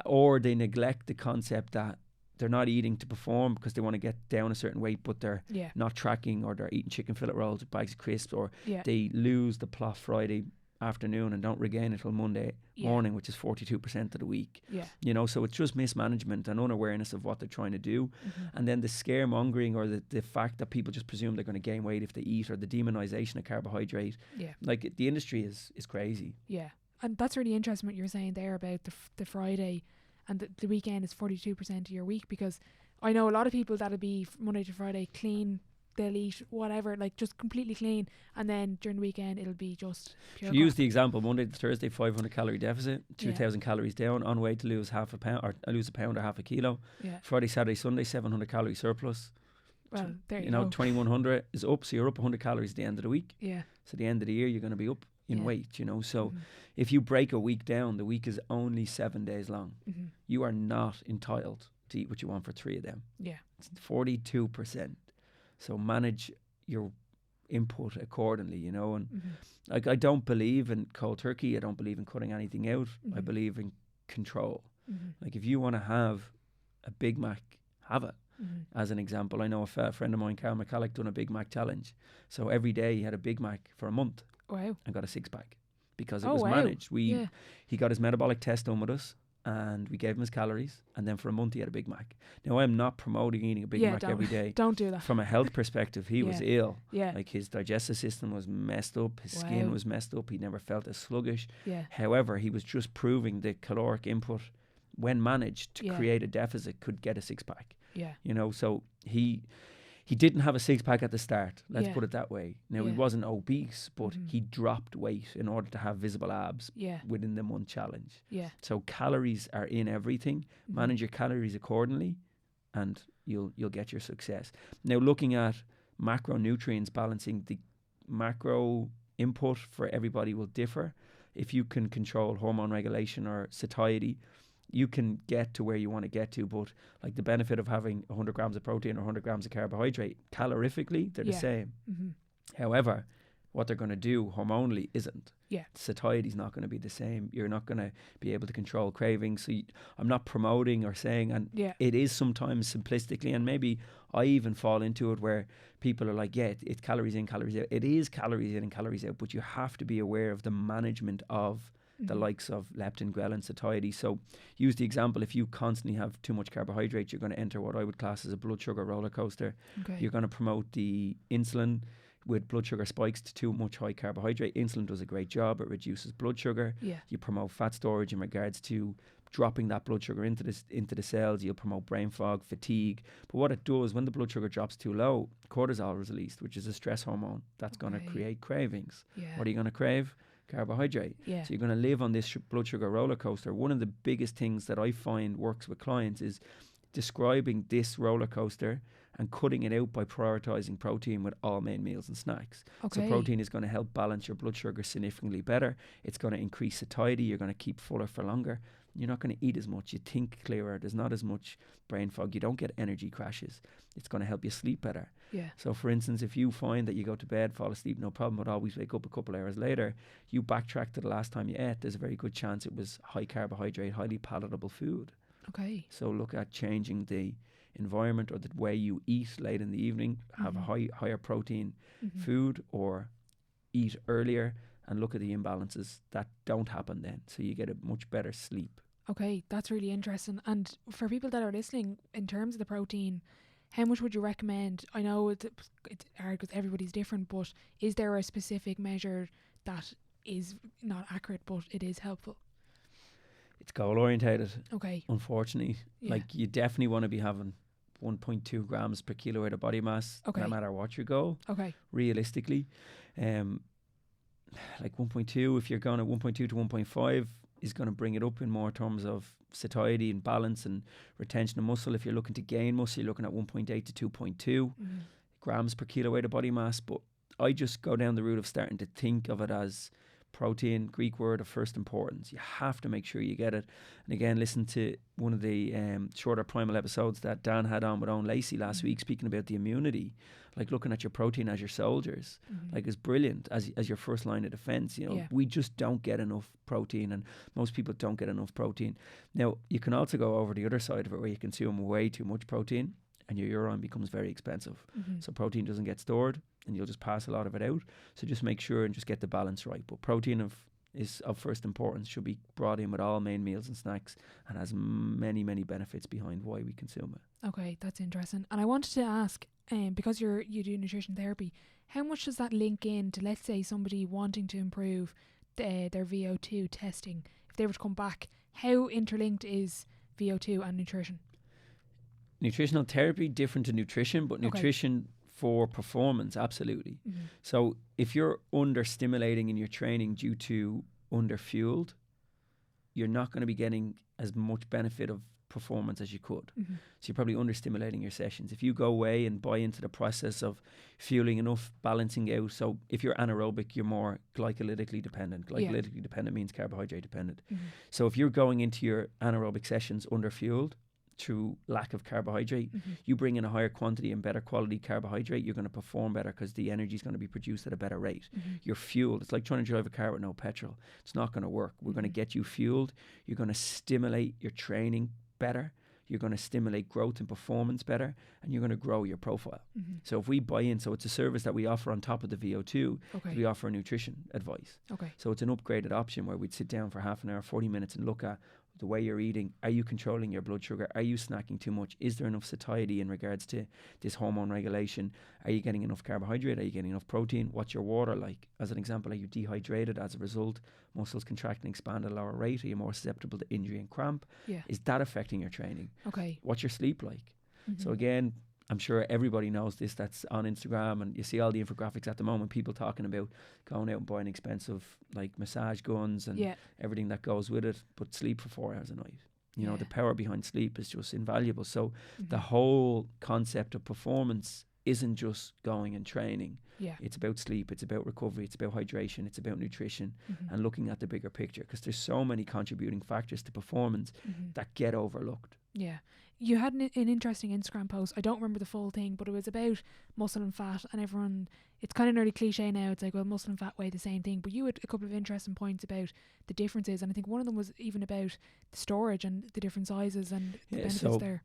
Or they neglect the concept that they're not eating to perform because they want to get down a certain weight, but they're not tracking, or they're eating chicken fillet rolls with bags of crisps, or they lose the plot Friday afternoon and don't regain it till Monday morning, which is 42% of the week. You know, so it's just mismanagement and unawareness of what they're trying to do. And then the scaremongering, or the fact that people just presume they're going to gain weight if they eat, or the demonization of carbohydrate. Like, the industry is crazy. Yeah. And that's really interesting what you're saying there about the Friday and the weekend is 42% of your week, because I know a lot of people that'll be Monday to Friday clean, they'll eat whatever, like just completely clean, and then during the weekend it'll be just pure So use the example, Monday to Thursday, 500 calorie deficit, 2,000 Yeah. calories down, on way to lose half a pound, or lose a pound or half a kilo. Yeah. Friday, Saturday, Sunday, 700 calorie surplus. Well, there you know, go. 2,100 is up, so you're up 100 calories at the end of the week. Yeah. So at the end of the year, you're going to be up in Yeah. weight, you know. So if you break a week down, the week is only 7 days long. You are not entitled to eat what you want for 3 of them. Yeah. It's 42%. So manage your input accordingly, you know. And like, I don't believe in cold turkey. I don't believe in cutting anything out. I believe in control. Like, if you want to have a Big Mac, have it. As an example, I know a friend of mine, Carl McCulloch, done a Big Mac challenge. So every day he had a Big Mac for a month. Wow. And got a 6-pack because it was managed. He got his metabolic test done with us, and we gave him his calories, and then for a month he had a Big Mac. Now, I'm not promoting eating a Big Mac every day. Don't do that. From a health perspective, he was ill. Yeah. Like, his digestive system was messed up, his skin was messed up, he never felt as sluggish. Yeah. However, he was just proving the caloric input, when managed to create a deficit, could get a 6-pack. Yeah. You know, so he didn't have a 6-pack at the start, let's put it that way. Now, he wasn't obese, but he dropped weight in order to have visible abs within the month challenge. Yeah. So calories are in everything. Manage your calories accordingly, and you'll get your success. Now, looking at macronutrients, balancing the macro input for everybody will differ. If you can control hormone regulation or satiety, you can get to where you want to get to. But like, the benefit of having 100 grams of protein or 100 grams of carbohydrate, calorifically, they're the same. However, what they're going to do hormonally isn't. Yeah. Satiety is not going to be the same. You're not going to be able to control cravings. So I'm not promoting or saying, and it is sometimes simplistically, and maybe I even fall into it, where people are like, it's calories in, calories out. It is calories in and calories out, but you have to be aware of the management of the likes of leptin, ghrelin, satiety. So use the example, if you constantly have too much carbohydrate, you're going to enter what I would class as a blood sugar roller coaster. Okay. You're going to promote the insulin with blood sugar spikes to too much high carbohydrate. Insulin does a great job. It reduces blood sugar. Yeah. You promote fat storage in regards to dropping that blood sugar into the cells. You'll promote brain fog, fatigue. But what it does, when the blood sugar drops too low, cortisol is released, which is a stress hormone. That's going to create cravings. Yeah. What are you going to crave? Carbohydrate. Yeah. So you're going to live on this blood sugar roller coaster. One of the biggest things that I find works with clients is describing this roller coaster and cutting it out by prioritizing protein with all main meals and snacks. Okay. So protein is going to help balance your blood sugar significantly better. It's going to increase satiety. You're going to keep fuller for longer. You're not going to eat as much. You think clearer. There's not as much brain fog. You don't get energy crashes. It's going to help you sleep better. Yeah. So, for instance, if you find that you go to bed, fall asleep, no problem, but always wake up a couple hours later, you backtrack to the last time you ate, there's a very good chance it was high carbohydrate, highly palatable food. Okay. So look at changing the environment or the way you eat late in the evening, have a higher protein food, or eat earlier, and look at the imbalances that don't happen then. So you get a much better sleep. Okay, that's really interesting. And for people that are listening, in terms of the protein, how much would you recommend? I know it's hard because everybody's different, but is there a specific measure that is not accurate but it is helpful? It's goal orientated. Okay. Unfortunately, like you definitely want to be having 1.2 grams per kilo weight of body mass, no matter what your goal. Okay. Realistically, like 1.2, if you're going at 1.2 to 1.5, is going to bring it up in more terms of satiety and balance and retention of muscle. If you're looking to gain muscle, you're looking at 1.8 to 2.2 grams per kilo weight of body mass. But I just go down the route of starting to think of it as protein, Greek word of first importance. You have to make sure you get it. And again, listen to one of the shorter primal episodes that Dan had on with Owen Lacey last week, speaking about the immunity, like looking at your protein as your soldiers, like is brilliant as your first line of defense. You know, we just don't get enough protein, and most people don't get enough protein. Now, you can also go over the other side of it where you consume way too much protein and your urine becomes very expensive. So protein doesn't get stored and you'll just pass a lot of it out. So just make sure and just get the balance right. But protein is of first importance, should be brought in with all main meals and snacks, and has many, many benefits behind why we consume it. Okay, that's interesting. And I wanted to ask, because you do nutrition therapy, how much does that link in to, let's say, somebody wanting to improve their VO2 testing? If they were to come back, how interlinked is VO2 and nutrition? Nutritional therapy, different to nutrition, but nutrition for performance, absolutely. So if you're under-stimulating in your training due to under-fueled, you're not going to be getting as much benefit of performance as you could. So you're probably under-stimulating your sessions. If you go away and buy into the process of fueling enough, balancing out, so if you're anaerobic, you're more glycolytically dependent. Glycolytically dependent means carbohydrate dependent. So if you're going into your anaerobic sessions under-fueled, through lack of carbohydrate, you bring in a higher quantity and better quality carbohydrate, you're going to perform better because the energy is going to be produced at a better rate. You're fueled. It's like trying to drive a car with no petrol. It's not going to work. We're going to get you fueled. You're going to stimulate your training better. You're going to stimulate growth and performance better, and you're going to grow your profile. So if we buy in, so it's a service that we offer on top of the VO2, we offer nutrition advice. So it's an upgraded option where we'd sit down for half an hour, 40 minutes and look at the way you're eating. Are you controlling your blood sugar? Are you snacking too much? Is there enough satiety in regards to this hormone regulation? Are you getting enough carbohydrate? Are you getting enough protein? What's your water like? As an example, are you dehydrated as a result? Muscles contract and expand at a lower rate? Are you more susceptible to injury and cramp? Is that affecting your training? What's your sleep like? So again, I'm sure everybody knows this that's on Instagram, and you see all the infographics at the moment, people talking about going out and buying expensive like massage guns and everything that goes with it, but sleep for 4 hours a night. You know, the power behind sleep is just invaluable. So the whole concept of performance isn't just going and training. It's about sleep, it's about recovery, it's about hydration, it's about nutrition, and looking at the bigger picture, because there's so many contributing factors to performance that get overlooked. You had an interesting Instagram post. I don't remember the full thing, but it was about muscle and fat, and everyone, it's kind of nearly cliche now. It's like, well, muscle and fat weigh the same thing, but you had a couple of interesting points about the differences, and I think one of them was even about the storage and the different sizes and the benefits there.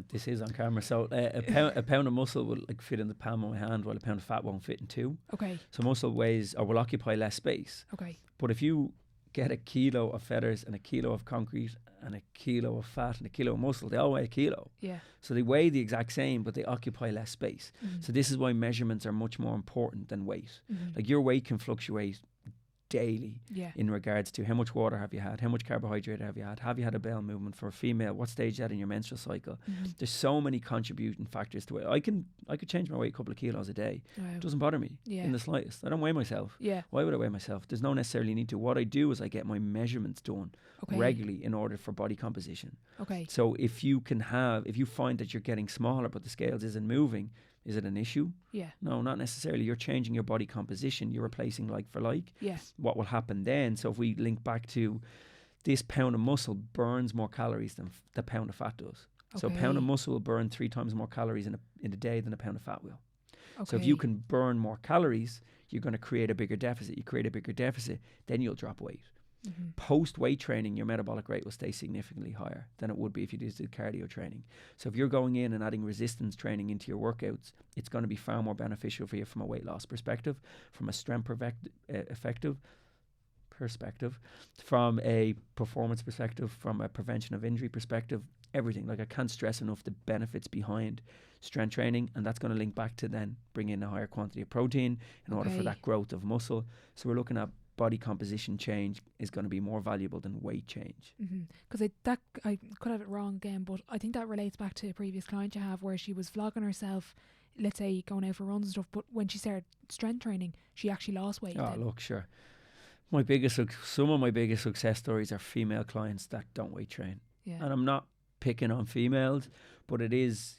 This is on camera. So a pound of muscle will like fit in the palm of my hand, while a pound of fat won't fit in two. So muscle weighs or will occupy less space. But if you get a kilo of feathers and a kilo of concrete and a kilo of fat and a kilo of muscle, they all weigh a kilo. So they weigh the exact same, but they occupy less space. So this is why measurements are much more important than weight. Like your weight can fluctuate daily in regards to how much water have you had, how much carbohydrate have you had a bowel movement for a female, what stage you're at in your menstrual cycle. There's so many contributing factors to it. I could change my weight a couple of kilos a day. It doesn't bother me in the slightest. I don't weigh myself. Why would I weigh myself? There's no necessarily need to. What I do is I get my measurements done regularly in order for body composition. So if you find that you're getting smaller but the scales isn't moving, is it an issue? No, not necessarily. You're changing your body composition. You're replacing like for like. What will happen then? So if we link back to this pound of muscle burns more calories than the pound of fat does. So a pound of muscle will burn 3 times more calories in a day than a pound of fat will. So if you can burn more calories, you're going to create a bigger deficit. You create a bigger deficit, then you'll drop weight. Post weight training, your metabolic rate will stay significantly higher than it would be if you just did cardio training. So if you're going in and adding resistance training into your workouts, it's going to be far more beneficial for you from a weight loss perspective, from a strength effective perspective, from a performance perspective, from a prevention of injury perspective, everything. Like, I can't stress enough the benefits behind strength training, and that's going to link back to then bring in a higher quantity of protein in order for that growth of muscle. So we're looking at body composition change is going to be more valuable than weight change. Because I could have it wrong again, but I think that relates back to a previous client you have where she was flogging herself, let's say going out for runs and stuff, but when she started strength training, she actually lost weight. Look, sure. Some of my biggest success stories are female clients that don't weight train. And I'm not picking on females, but it is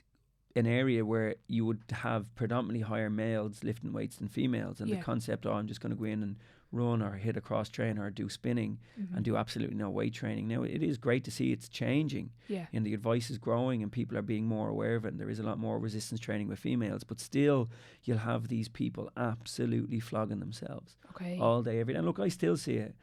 an area where you would have predominantly higher males lifting weights than females, and the concept, I'm just going to go in and run or hit a cross trainer or do spinning and do absolutely no weight training. Now, it is great to see it's changing and the advice is growing and people are being more aware of it, and there is a lot more resistance training with females, but still you'll have these people absolutely flogging themselves all day, every day. And look, I still see it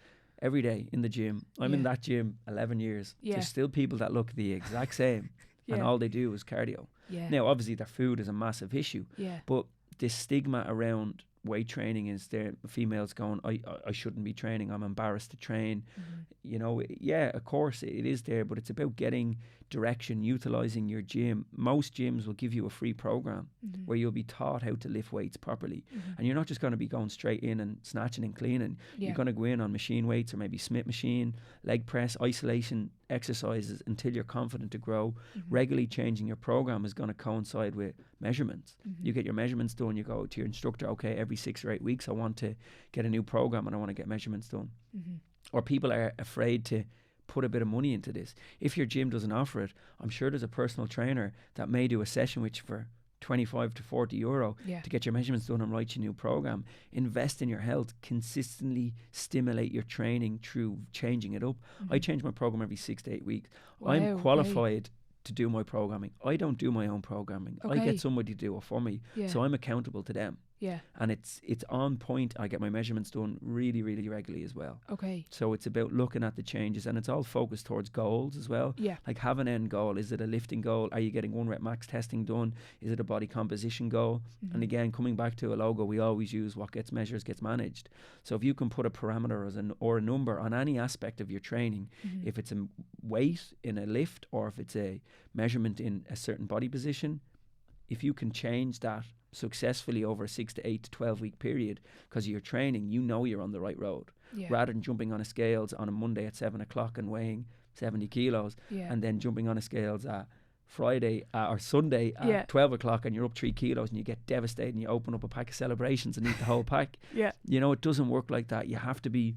every day in the gym. I'm in that gym 11 years. There's still people that look the exact same and all they do is cardio. Now, obviously their food is a massive issue, but this stigma around weight training is there. Females going, I shouldn't be training, I'm embarrassed to train. You know, of course it is there, but it's about getting direction, utilizing your gym. Most gyms will give you a free program where you'll be taught how to lift weights properly, and you're not just going to be going straight in and snatching and cleaning. You're going to go in on machine weights or maybe Smith machine, leg press, isolation exercises until you're confident to grow. Regularly changing your program is going to coincide with measurements. You get your measurements done, you go to your instructor, okay, every 6 or 8 weeks I want to get a new program and I want to get measurements done. Or people are afraid to put a bit of money into this. If your gym doesn't offer it, I'm sure there's a personal trainer that may do a session with you for 25 to 40 euro to get your measurements done and write you a new program. Invest in your health, consistently stimulate your training through changing it up. I change my program every 6 to 8 weeks. I'm qualified to do my programming. I don't do my own programming. I get somebody to do it for me, so I'm accountable to them. And it's on point. I get my measurements done really, really regularly as well. So it's about looking at the changes, and it's all focused towards goals as well. Like, have an end goal. Is it a lifting goal? Are you getting 1 rep max testing done? Is it a body composition goal? And again, coming back to a logo, we always use what gets measured gets managed. So if you can put a parameter or a number on any aspect of your training, if it's a weight in a lift or if it's a measurement in a certain body position, if you can change that successfully over a 6 to 8 to 12 week period because of your training, you know you're on the right road. Rather than jumping on a scales on a Monday at 7 o'clock and weighing 70 kilos and then jumping on a scales at Friday or Sunday at 12 o'clock and you're up 3 kilos and you get devastated and you open up a pack of celebrations and eat the whole pack. You know, it doesn't work like that. You have to be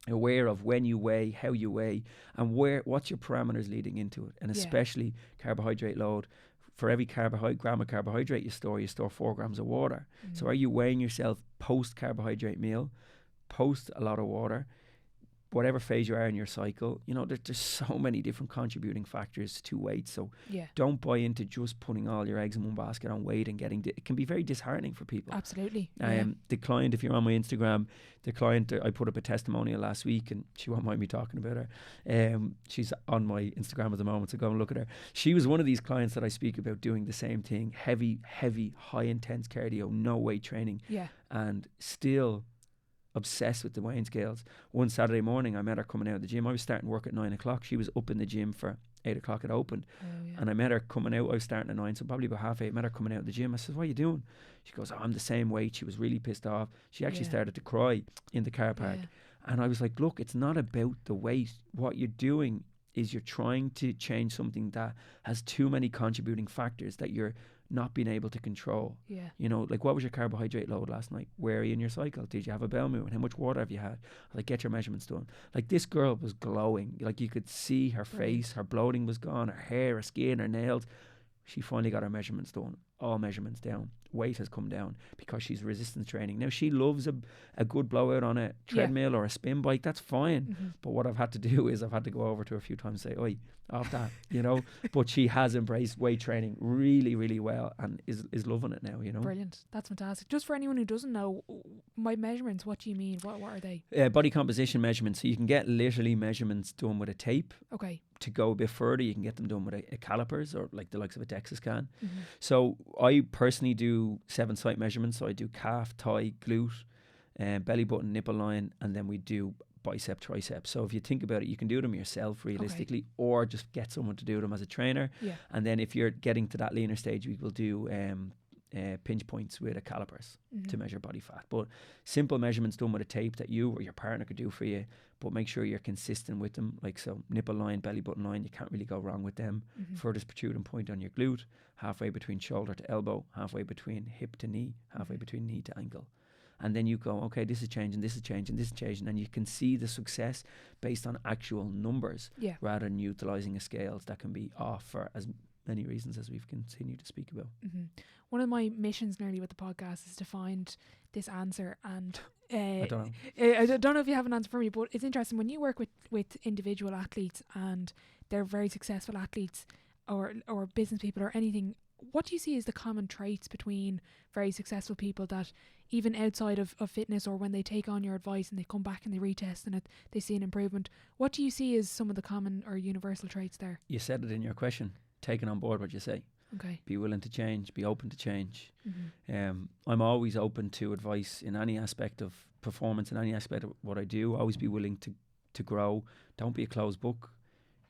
aware of when you weigh, how you weigh, and what's your parameters leading into it, and especially carbohydrate load. For every gram of carbohydrate you store 4 grams of water. So are you weighing yourself post carbohydrate meal, post a lot of water, whatever phase you are in your cycle? You know, there's so many different contributing factors to weight. So don't buy into just putting all your eggs in one basket on weight and getting it can be very disheartening for people. Absolutely. The client, if you're on my Instagram, the client, I put up a testimonial last week and she won't mind me talking about her. She's on my Instagram at the moment, so go and look at her. She was one of these clients that I speak about doing the same thing, heavy, high intense cardio, no weight training, and still obsessed with the weighing scales. One Saturday morning I met her coming out of the gym. I was starting work at 9 o'clock. She was up in the gym for 8 o'clock it opened. And I met her coming out. I was starting at 9, so probably about 8:30. Met her coming out of the gym. I said, what are you doing? She goes, I'm the same weight. She was really pissed off. She actually started to cry in the car park. And I was like, look, it's not about the weight. What you're doing is you're trying to change something that has too many contributing factors that you're not being able to control. You know, like, what was your carbohydrate load last night? Where are you in your cycle? Did you have a bowel movement? How much water have you had? Like, get your measurements done. Like, this girl was glowing. Like, you could see her face, her bloating was gone, her hair, her skin, her nails. She finally got her measurements done. all measurements down. Weight has come down because she's resistance training. Now, she loves a good blowout on a treadmill or a spin bike. That's fine. But what I've had to do is I've had to go over to her a few times and say, oi, off that, you know. But she has embraced weight training really, really well and is loving it now, you know. Brilliant. That's fantastic. Just for anyone who doesn't know, my measurements, what do you mean? What are they? Body composition measurements. So you can get literally measurements done with a tape. Okay. To go a bit further, you can get them done with a calipers or like the likes of a DEXA scan. So I personally do 7 site measurements. So I do calf, thigh, glute, belly button, nipple line, and then we do bicep, tricep. So if you think about it, you can do them yourself realistically, or just get someone to do them as a trainer. And then if you're getting to that leaner stage, we will do pinch points with a calipers to measure body fat. But simple measurements done with a tape that you or your partner could do for you, but make sure you're consistent with them. Like, so nipple line, belly button line, you can't really go wrong with them. Furthest protruding point on your glute, halfway between shoulder to elbow, halfway between hip to knee, halfway between knee to ankle. And then you go, okay, this is changing, this is changing, this is changing, and you can see the success based on actual numbers rather than utilising a scales that can be off for as many reasons as we've continued to speak about. One of my missions nearly with the podcast is to find this answer, and I don't know. I don't know if you have an answer for me, but it's interesting when you work with individual athletes and they're very successful athletes or business people or anything. What do you see as the common traits between very successful people that even outside of fitness, or when they take on your advice and they come back and they retest and they see an improvement? What do you see as some of the common or universal traits there? You said it in your question, taking on board what you say. Okay. Be willing to change, be open to change. I'm always open to advice in any aspect of performance, in any aspect of what I do. Always be willing to grow. Don't be a closed book.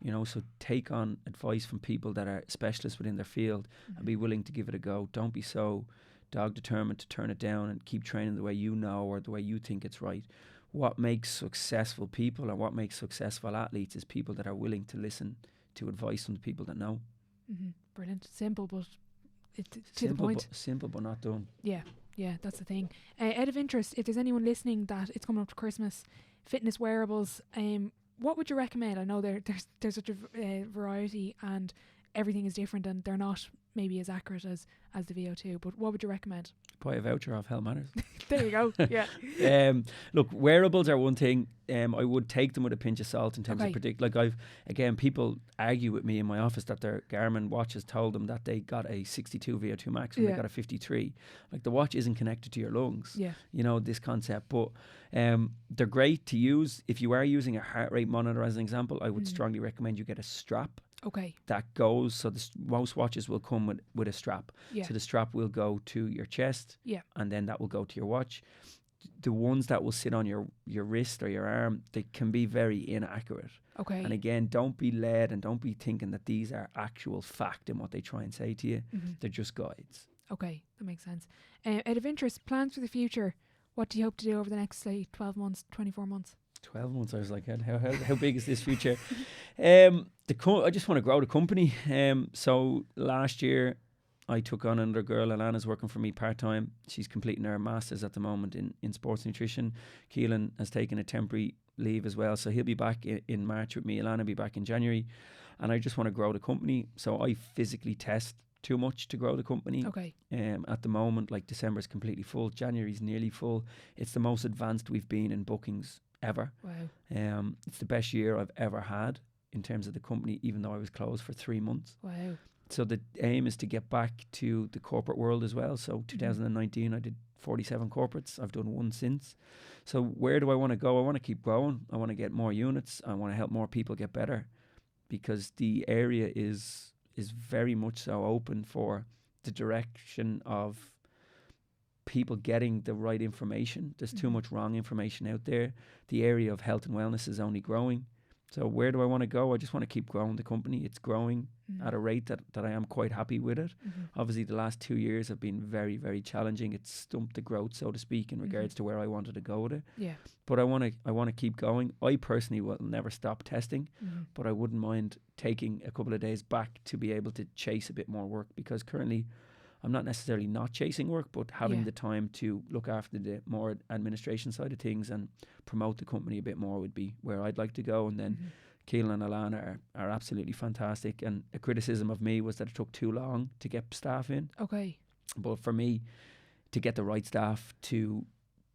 You know, so take on advice from people that are specialists within their field and be willing to give it a go. Don't be so dog determined to turn it down and keep training the way you know or the way you think it's right. What makes successful people and what makes successful athletes is people that are willing to listen to advice from the people that know. Brilliant. Simple, but to the point. Simple, but not done. Yeah, that's the thing. Out of interest, if there's anyone listening that it's coming up to Christmas, fitness wearables, what would you recommend? I know there's such a variety and everything is different and they're not maybe as accurate as the VO2, but what would you recommend? Buy a voucher off Hell Matters. There you go. Yeah. Look, wearables are one thing. I would take them with a pinch of salt in terms of predict. Like people argue with me in my office that their Garmin watches told them that they got a 62 VO2 max when they got a 53. Like, the watch isn't connected to your lungs. Yeah. You know, this concept. But they're great to use. If you are using a heart rate monitor as an example, I would strongly recommend you get a strap. Okay. That goes, so most watches will come with a strap. Yeah. So the strap will go to your chest. Yeah. And then that will go to your watch. The ones that will sit on your wrist or your arm, they can be very inaccurate. Okay. And again, don't be led and don't be thinking that these are actual fact in what they try and say to you. They're just guides. Okay, that makes sense. Out of interest, plans for the future, what do you hope to do over the next, say, 12 months, 24 months? 12 months, I was like, how big is this future? I just want to grow the company. So last year, I took on another girl. Alana's working for me part-time. She's completing her master's at the moment in sports nutrition. Keelan has taken a temporary leave as well, so he'll be back in March with me. Alana will be back in January. And I just want to grow the company. So I physically test too much to grow the company. Okay. At the moment, like, December is completely full. January's nearly full. It's the most advanced we've been in bookings ever. Wow. It's the best year I've ever had in terms of the company, even though I was closed for 3 months. Wow. So the aim is to get back to the corporate world as well. So 2019, I did 47 corporates. I've done one since. So where do I want to go? I want to keep growing. I want to get more units. I want to help more people get better, because the area is very much so open for the direction of people getting the right information. There's too much wrong information out there. The area of health and wellness is only growing. So where do I want to go? I just want to keep growing the company. It's growing at a rate that I am quite happy with it. Obviously, the last 2 years have been very, very challenging. It's stumped the growth, so to speak, in regards to where I wanted to go with it. Yeah. But I want to keep going. I personally will never stop testing, but I wouldn't mind taking a couple of days back to be able to chase a bit more work, because currently I'm not necessarily not chasing work, but having the time to look after the more administration side of things and promote the company a bit more would be where I'd like to go. And then Keelan and Alana are absolutely fantastic. And a criticism of me was that it took too long to get staff in. Okay. But for me, to get the right staff to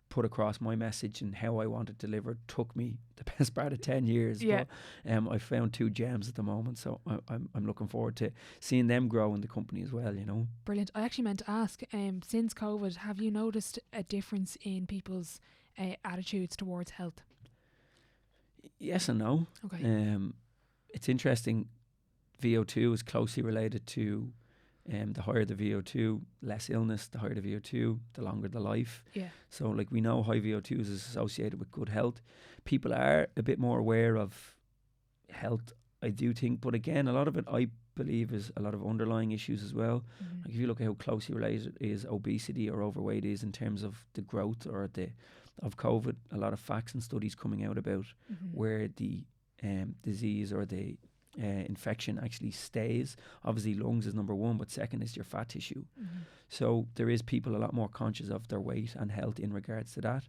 put across my message and how I want it delivered took me the best part of 10 years. Yeah. But I found 2 gems at the moment. So I'm looking forward to seeing them grow in the company as well, you know. Brilliant. I actually meant to ask, since COVID, have you noticed a difference in people's attitudes towards health? Yes and no. Okay. It's interesting. VO2 is closely related to the higher the VO2, less illness. The higher the VO2, the longer the life. Yeah. So like we know high VO2 is associated with good health. People are a bit more aware of health, I do think. But again, a lot of it, I believe, is a lot of underlying issues as well. Mm-hmm. Like if you look at how closely related is obesity or overweight is in terms of the growth or of COVID, a lot of facts and studies coming out about where the disease or the infection actually stays. Obviously lungs is number one, but second is your fat tissue. So there is people a lot more conscious of their weight and health in regards to that.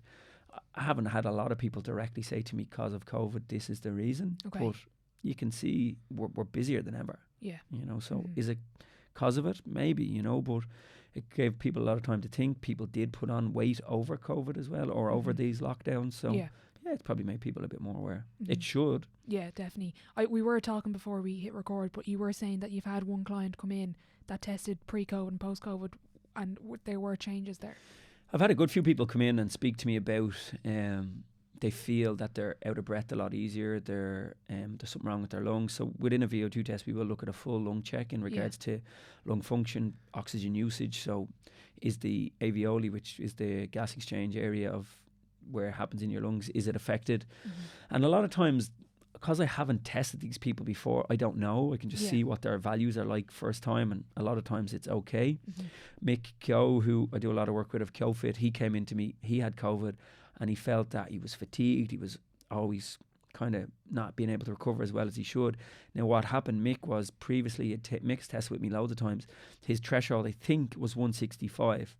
I haven't had a lot of people directly say to me because of COVID this is the reason, but you can see we're busier than ever. Yeah. You know, so is it because of it? Maybe, you know, but it gave people a lot of time to think. People did put on weight over COVID as well, or over these lockdowns. So yeah, it's probably made people a bit more aware. It should. Yeah, definitely. We were talking before we hit record, but you were saying that you've had one client come in that tested pre-COVID and post-COVID, and there were changes there. I've had a good few people come in and speak to me about they feel that they're out of breath a lot easier. There's something wrong with their lungs. So within a VO2 test, we will look at a full lung check in regards to lung function, oxygen usage. So is the alveoli, which is the gas exchange area of where it happens in your lungs, is it affected? And a lot of times, because I haven't tested these people before, I don't know. I can just see what their values are like first time, and a lot of times it's okay. Mick Kyo, who I do a lot of work with of KyoFit, he came into me, he had COVID, and he felt that he was fatigued, he was always kind of not being able to recover as well as he should. Now what happened, Mick was previously, Mick's tested with me loads of times, his threshold I think was 165.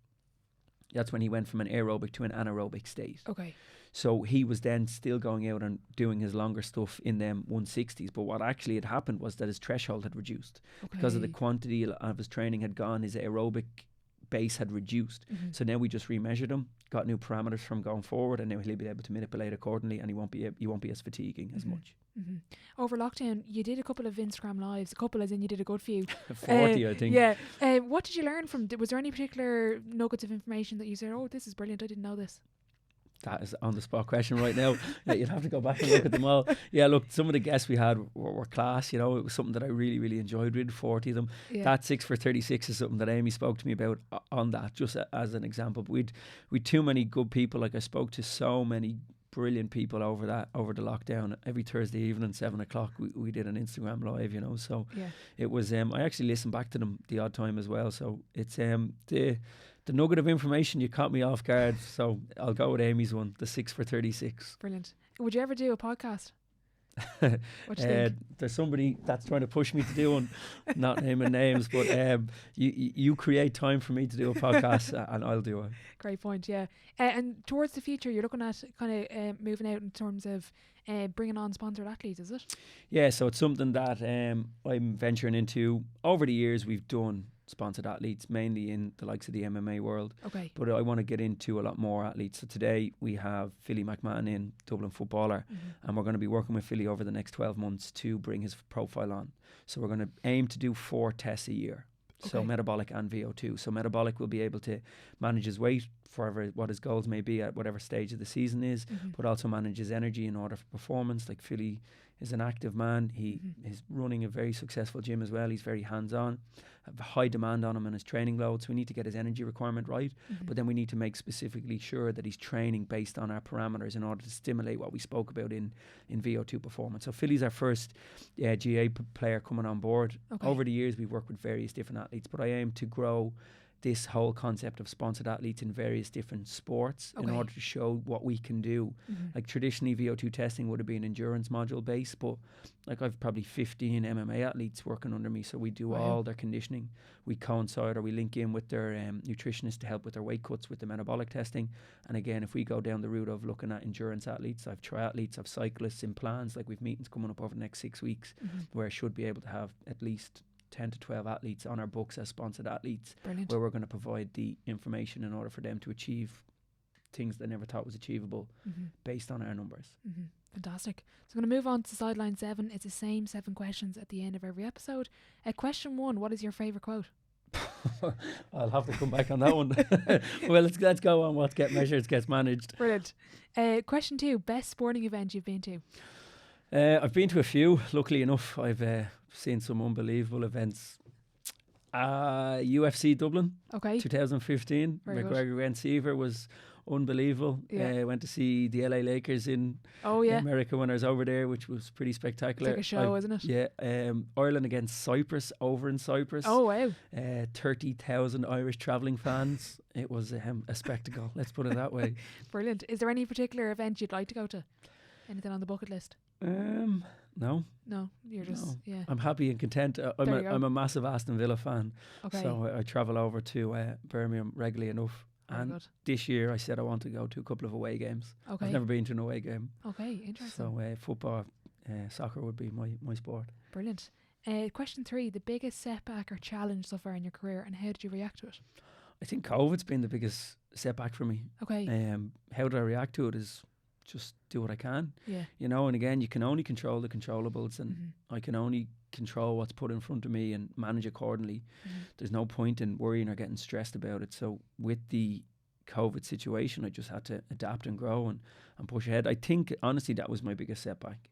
That's when he went from an aerobic to an anaerobic state. Okay. So he was then still going out and doing his longer stuff in them 160s. But what actually had happened was that his threshold had reduced. Because of the quantity of his training had gone, his aerobic base had reduced. So now we just remeasured him, got new parameters from going forward, and now he'll be able to manipulate accordingly, and he won't be as fatiguing as much. Over lockdown, you did a couple of Instagram lives, a couple as in you did a good few. 40, I think. Yeah. What did you learn from? Was there any particular nuggets of information that you said, oh, this is brilliant, I didn't know this? That is on the spot question right now. You'd have to go back and look at them all. Yeah, look, some of the guests we had were class. You know, it was something that I really, really enjoyed. We did 40 of them. Yeah. That 6 for 36 is something that Amy spoke to me about on that, just as an example. But we'd too many good people. Like I spoke to so many brilliant people over the lockdown. Every Thursday evening, 7 o'clock, we did an Instagram live. You know, so it was. I actually listened back to them the odd time as well. So it's the nugget of information, you caught me off guard, so I'll go with Amy's one, the 6 for 36. Brilliant. Would you ever do a podcast? What do you think? There's somebody that's trying to push me to do one, not naming names, but you create time for me to do a podcast and I'll do it. Great point, yeah. And towards the future, you're looking at kind of moving out in terms of bringing on sponsored athletes, is it? Yeah, so it's something that I'm venturing into. Over the years, we've done sponsored athletes, mainly in the likes of the MMA world. Okay. But I want to get into a lot more athletes. So today we have Philly McMahon in, Dublin footballer, and we're going to be working with Philly over the next 12 months to bring his profile on. So we're going to aim to do 4 tests a year. Okay. So metabolic and VO2. So metabolic will be able to manage his weight for what his goals may be at whatever stage of the season is, but also manage his energy in order for performance. Like Philly is an active man. He is running a very successful gym as well. He's very hands-on, have a high demand on him and his training load. So we need to get his energy requirement right, but then we need to make specifically sure that he's training based on our parameters in order to stimulate what we spoke about in VO2 performance. So Philly's our first GA player coming on board. Okay. Over the years, we've worked with various different athletes, but I aim to grow this whole concept of sponsored athletes in various different sports in order to show what we can do. Like traditionally VO2 testing would have been endurance module based, but like I've probably 15 MMA athletes working under me, so we do all their conditioning. We coincide or we link in with their nutritionist to help with their weight cuts with the metabolic testing. And again, if we go down the route of looking at endurance athletes, I've triathletes, I've cyclists in plans, like we've meetings coming up over the next 6 weeks where I should be able to have at least 10 to 12 athletes on our books as sponsored athletes. Brilliant. Where we're going to provide the information in order for them to achieve things they never thought was achievable based on our numbers. Fantastic. So I'm going to move on to sideline 7. It's the same 7 questions at the end of every episode. Question 1, what is your favourite quote? I'll have to come back on that one. Well, let's go on. What gets measured gets managed. Brilliant. Question 2, best sporting event you've been to? I've been to a few. Luckily enough, I've seen some unbelievable events. UFC Dublin, 2015. McGregor against Seaver was unbelievable. Went to see the LA Lakers in America when I was over there, which was pretty spectacular. It's like a show, isn't it? Yeah. Ireland against Cyprus, over in Cyprus. Oh, wow. 30,000 Irish travelling fans. It was a spectacle, let's put it that way. Brilliant. Is there any particular event you'd like to go to? Anything on the bucket list? No. No, you're just, I'm happy and content. I'm a massive Aston Villa fan. So I travel over to Birmingham regularly enough. And this year I said I want to go to a couple of away games. I've never been to an away game. Interesting. So football, soccer would be my sport. Brilliant. Question 3, the biggest setback or challenge so far in your career, and how did you react to it? I think COVID's been the biggest setback for me. How did I react to it is just do what I can. You know, and again, you can only control the controllables, and I can only control what's put in front of me and manage accordingly. There's no point in worrying or getting stressed about it. So with the COVID situation, I just had to adapt and grow and push ahead. I think honestly that was my biggest setback.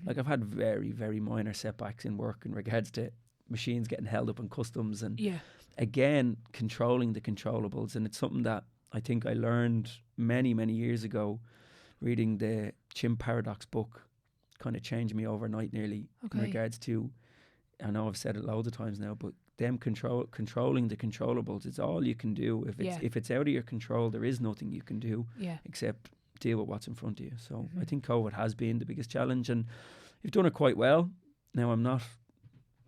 Like I've had very, very minor setbacks in work in regards to machines getting held up in customs and again controlling the controllables. And it's something that I think I learned many, many years ago reading the Chimp Paradox book. Kind of changed me overnight nearly in regards to, I know I've said it loads of times now, but them controlling the controllables, it's all you can do. If it's out of your control, there is nothing you can do except deal with what's in front of you. So I think COVID has been the biggest challenge, and you've done it quite well. Now I'm not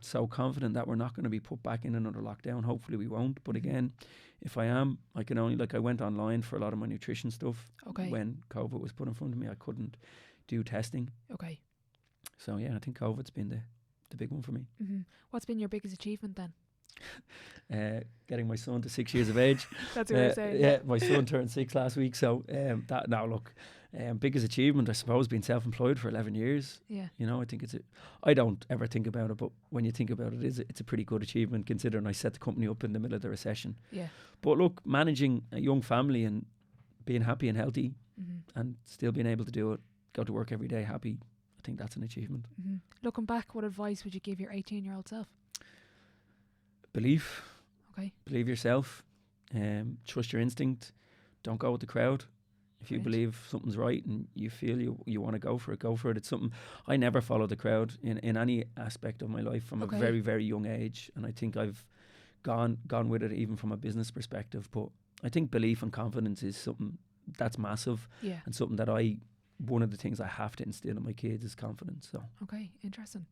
so confident that we're not going to be put back in another lockdown. Hopefully we won't, but again, if I am, I can only, like I went online for a lot of my nutrition stuff when COVID was put in front of me. I couldn't do testing. So yeah, I think COVID's been the big one for me. What's been your biggest achievement then? Getting my son to 6 years of age. That's what you're saying. Yeah, my son turned 6 last week. So that now look, biggest achievement I suppose being self-employed for 11 years. You know, I think I don't ever think about it, but when you think about it, it's a pretty good achievement considering I set the company up in the middle of the recession. But look, managing a young family and being happy and healthy and still being able to do it, go to work every day happy, I think that's an achievement. Looking back, what advice would you give your 18-year-old self? Believe yourself, trust your instinct, don't go with the crowd. If you believe something's right and you feel you want to go for it. It's something I never follow the crowd in any aspect of my life from a very, very young age, and I think I've gone with it even from a business perspective. But I think belief and confidence is something that's massive, and something that one of the things I have to instill in my kids is confidence. So interesting.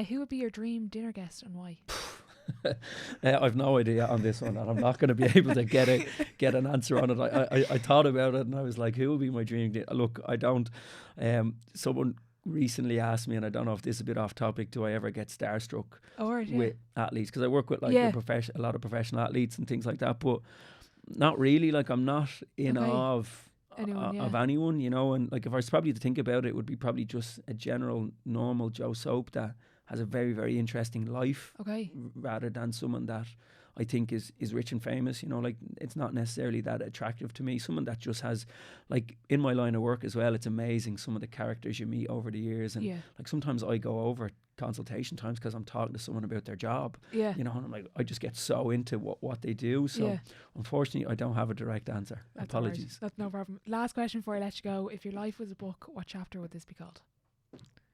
Who would be your dream dinner guest and why? I've no idea on this one, and I'm not going to be able to get an answer on it. I thought about it, and I was like, who will be my dream dinner? Look, I don't. Someone recently asked me, and I don't know if this is a bit off topic, do I ever get starstruck with athletes? Because I work with a lot of professional athletes and things like that, but not really. Like I'm not in awe of anyone, you know. And like if I was probably to think about it, it would be probably just a general normal Joe Soap that has a very, very interesting life, rather than someone that I think is rich and famous. You know, like it's not necessarily that attractive to me. Someone that just has, like in my line of work as well, it's amazing some of the characters you meet over the years. And like sometimes I go over consultation times because I'm talking to someone about their job. You know, and I'm like, I just get so into what they do. So unfortunately, I don't have a direct answer. That's Apologies. That's no problem. Last question before I let you go. If your life was a book, what chapter would this be called?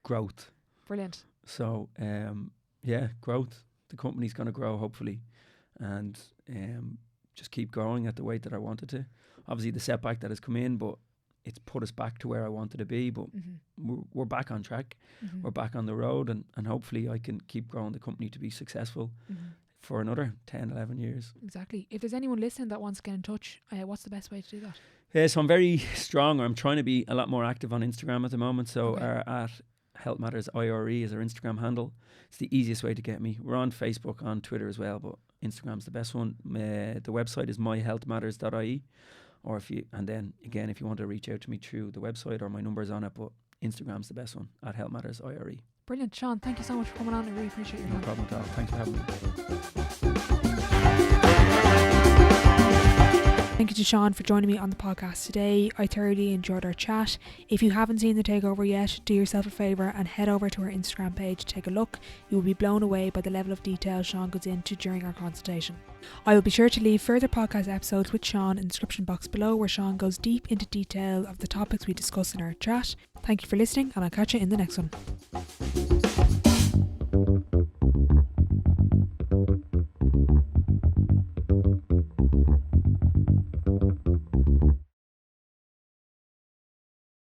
Growth. Brilliant. So, growth. The company's going to grow, hopefully. And just keep growing at the weight that I wanted to. Obviously the setback that has come in, but it's put us back to where I wanted to be, but we're back on track. We're back on the road, and hopefully I can keep growing the company to be successful for another 10, 11 years. Exactly. If there's anyone listening that wants to get in touch, what's the best way to do that? So I'm very strong, or I'm trying to be a lot more active on Instagram at the moment. So at Health Matters IRE is our Instagram handle. It's the easiest way to get me. We're on Facebook, on Twitter as well, but Instagram's the best one. The website is myhealthmatters.ie. Or if you want to reach out to me through the website, or my number's on it, but Instagram's the best one, at Health Matters IRE. Brilliant. Sean, thank you so much for coming on. I really appreciate your time. No problem at all. Thanks for having me. Thank you to Sean for joining me on the podcast today. I thoroughly enjoyed our chat. If you haven't seen the takeover yet, do yourself a favour and head over to our Instagram page to take a look. You will be blown away by the level of detail Sean goes into during our consultation. I will be sure to leave further podcast episodes with Sean in the description box below, where Sean goes deep into detail of the topics we discuss in our chat. Thank you for listening, and I'll catch you in the next one.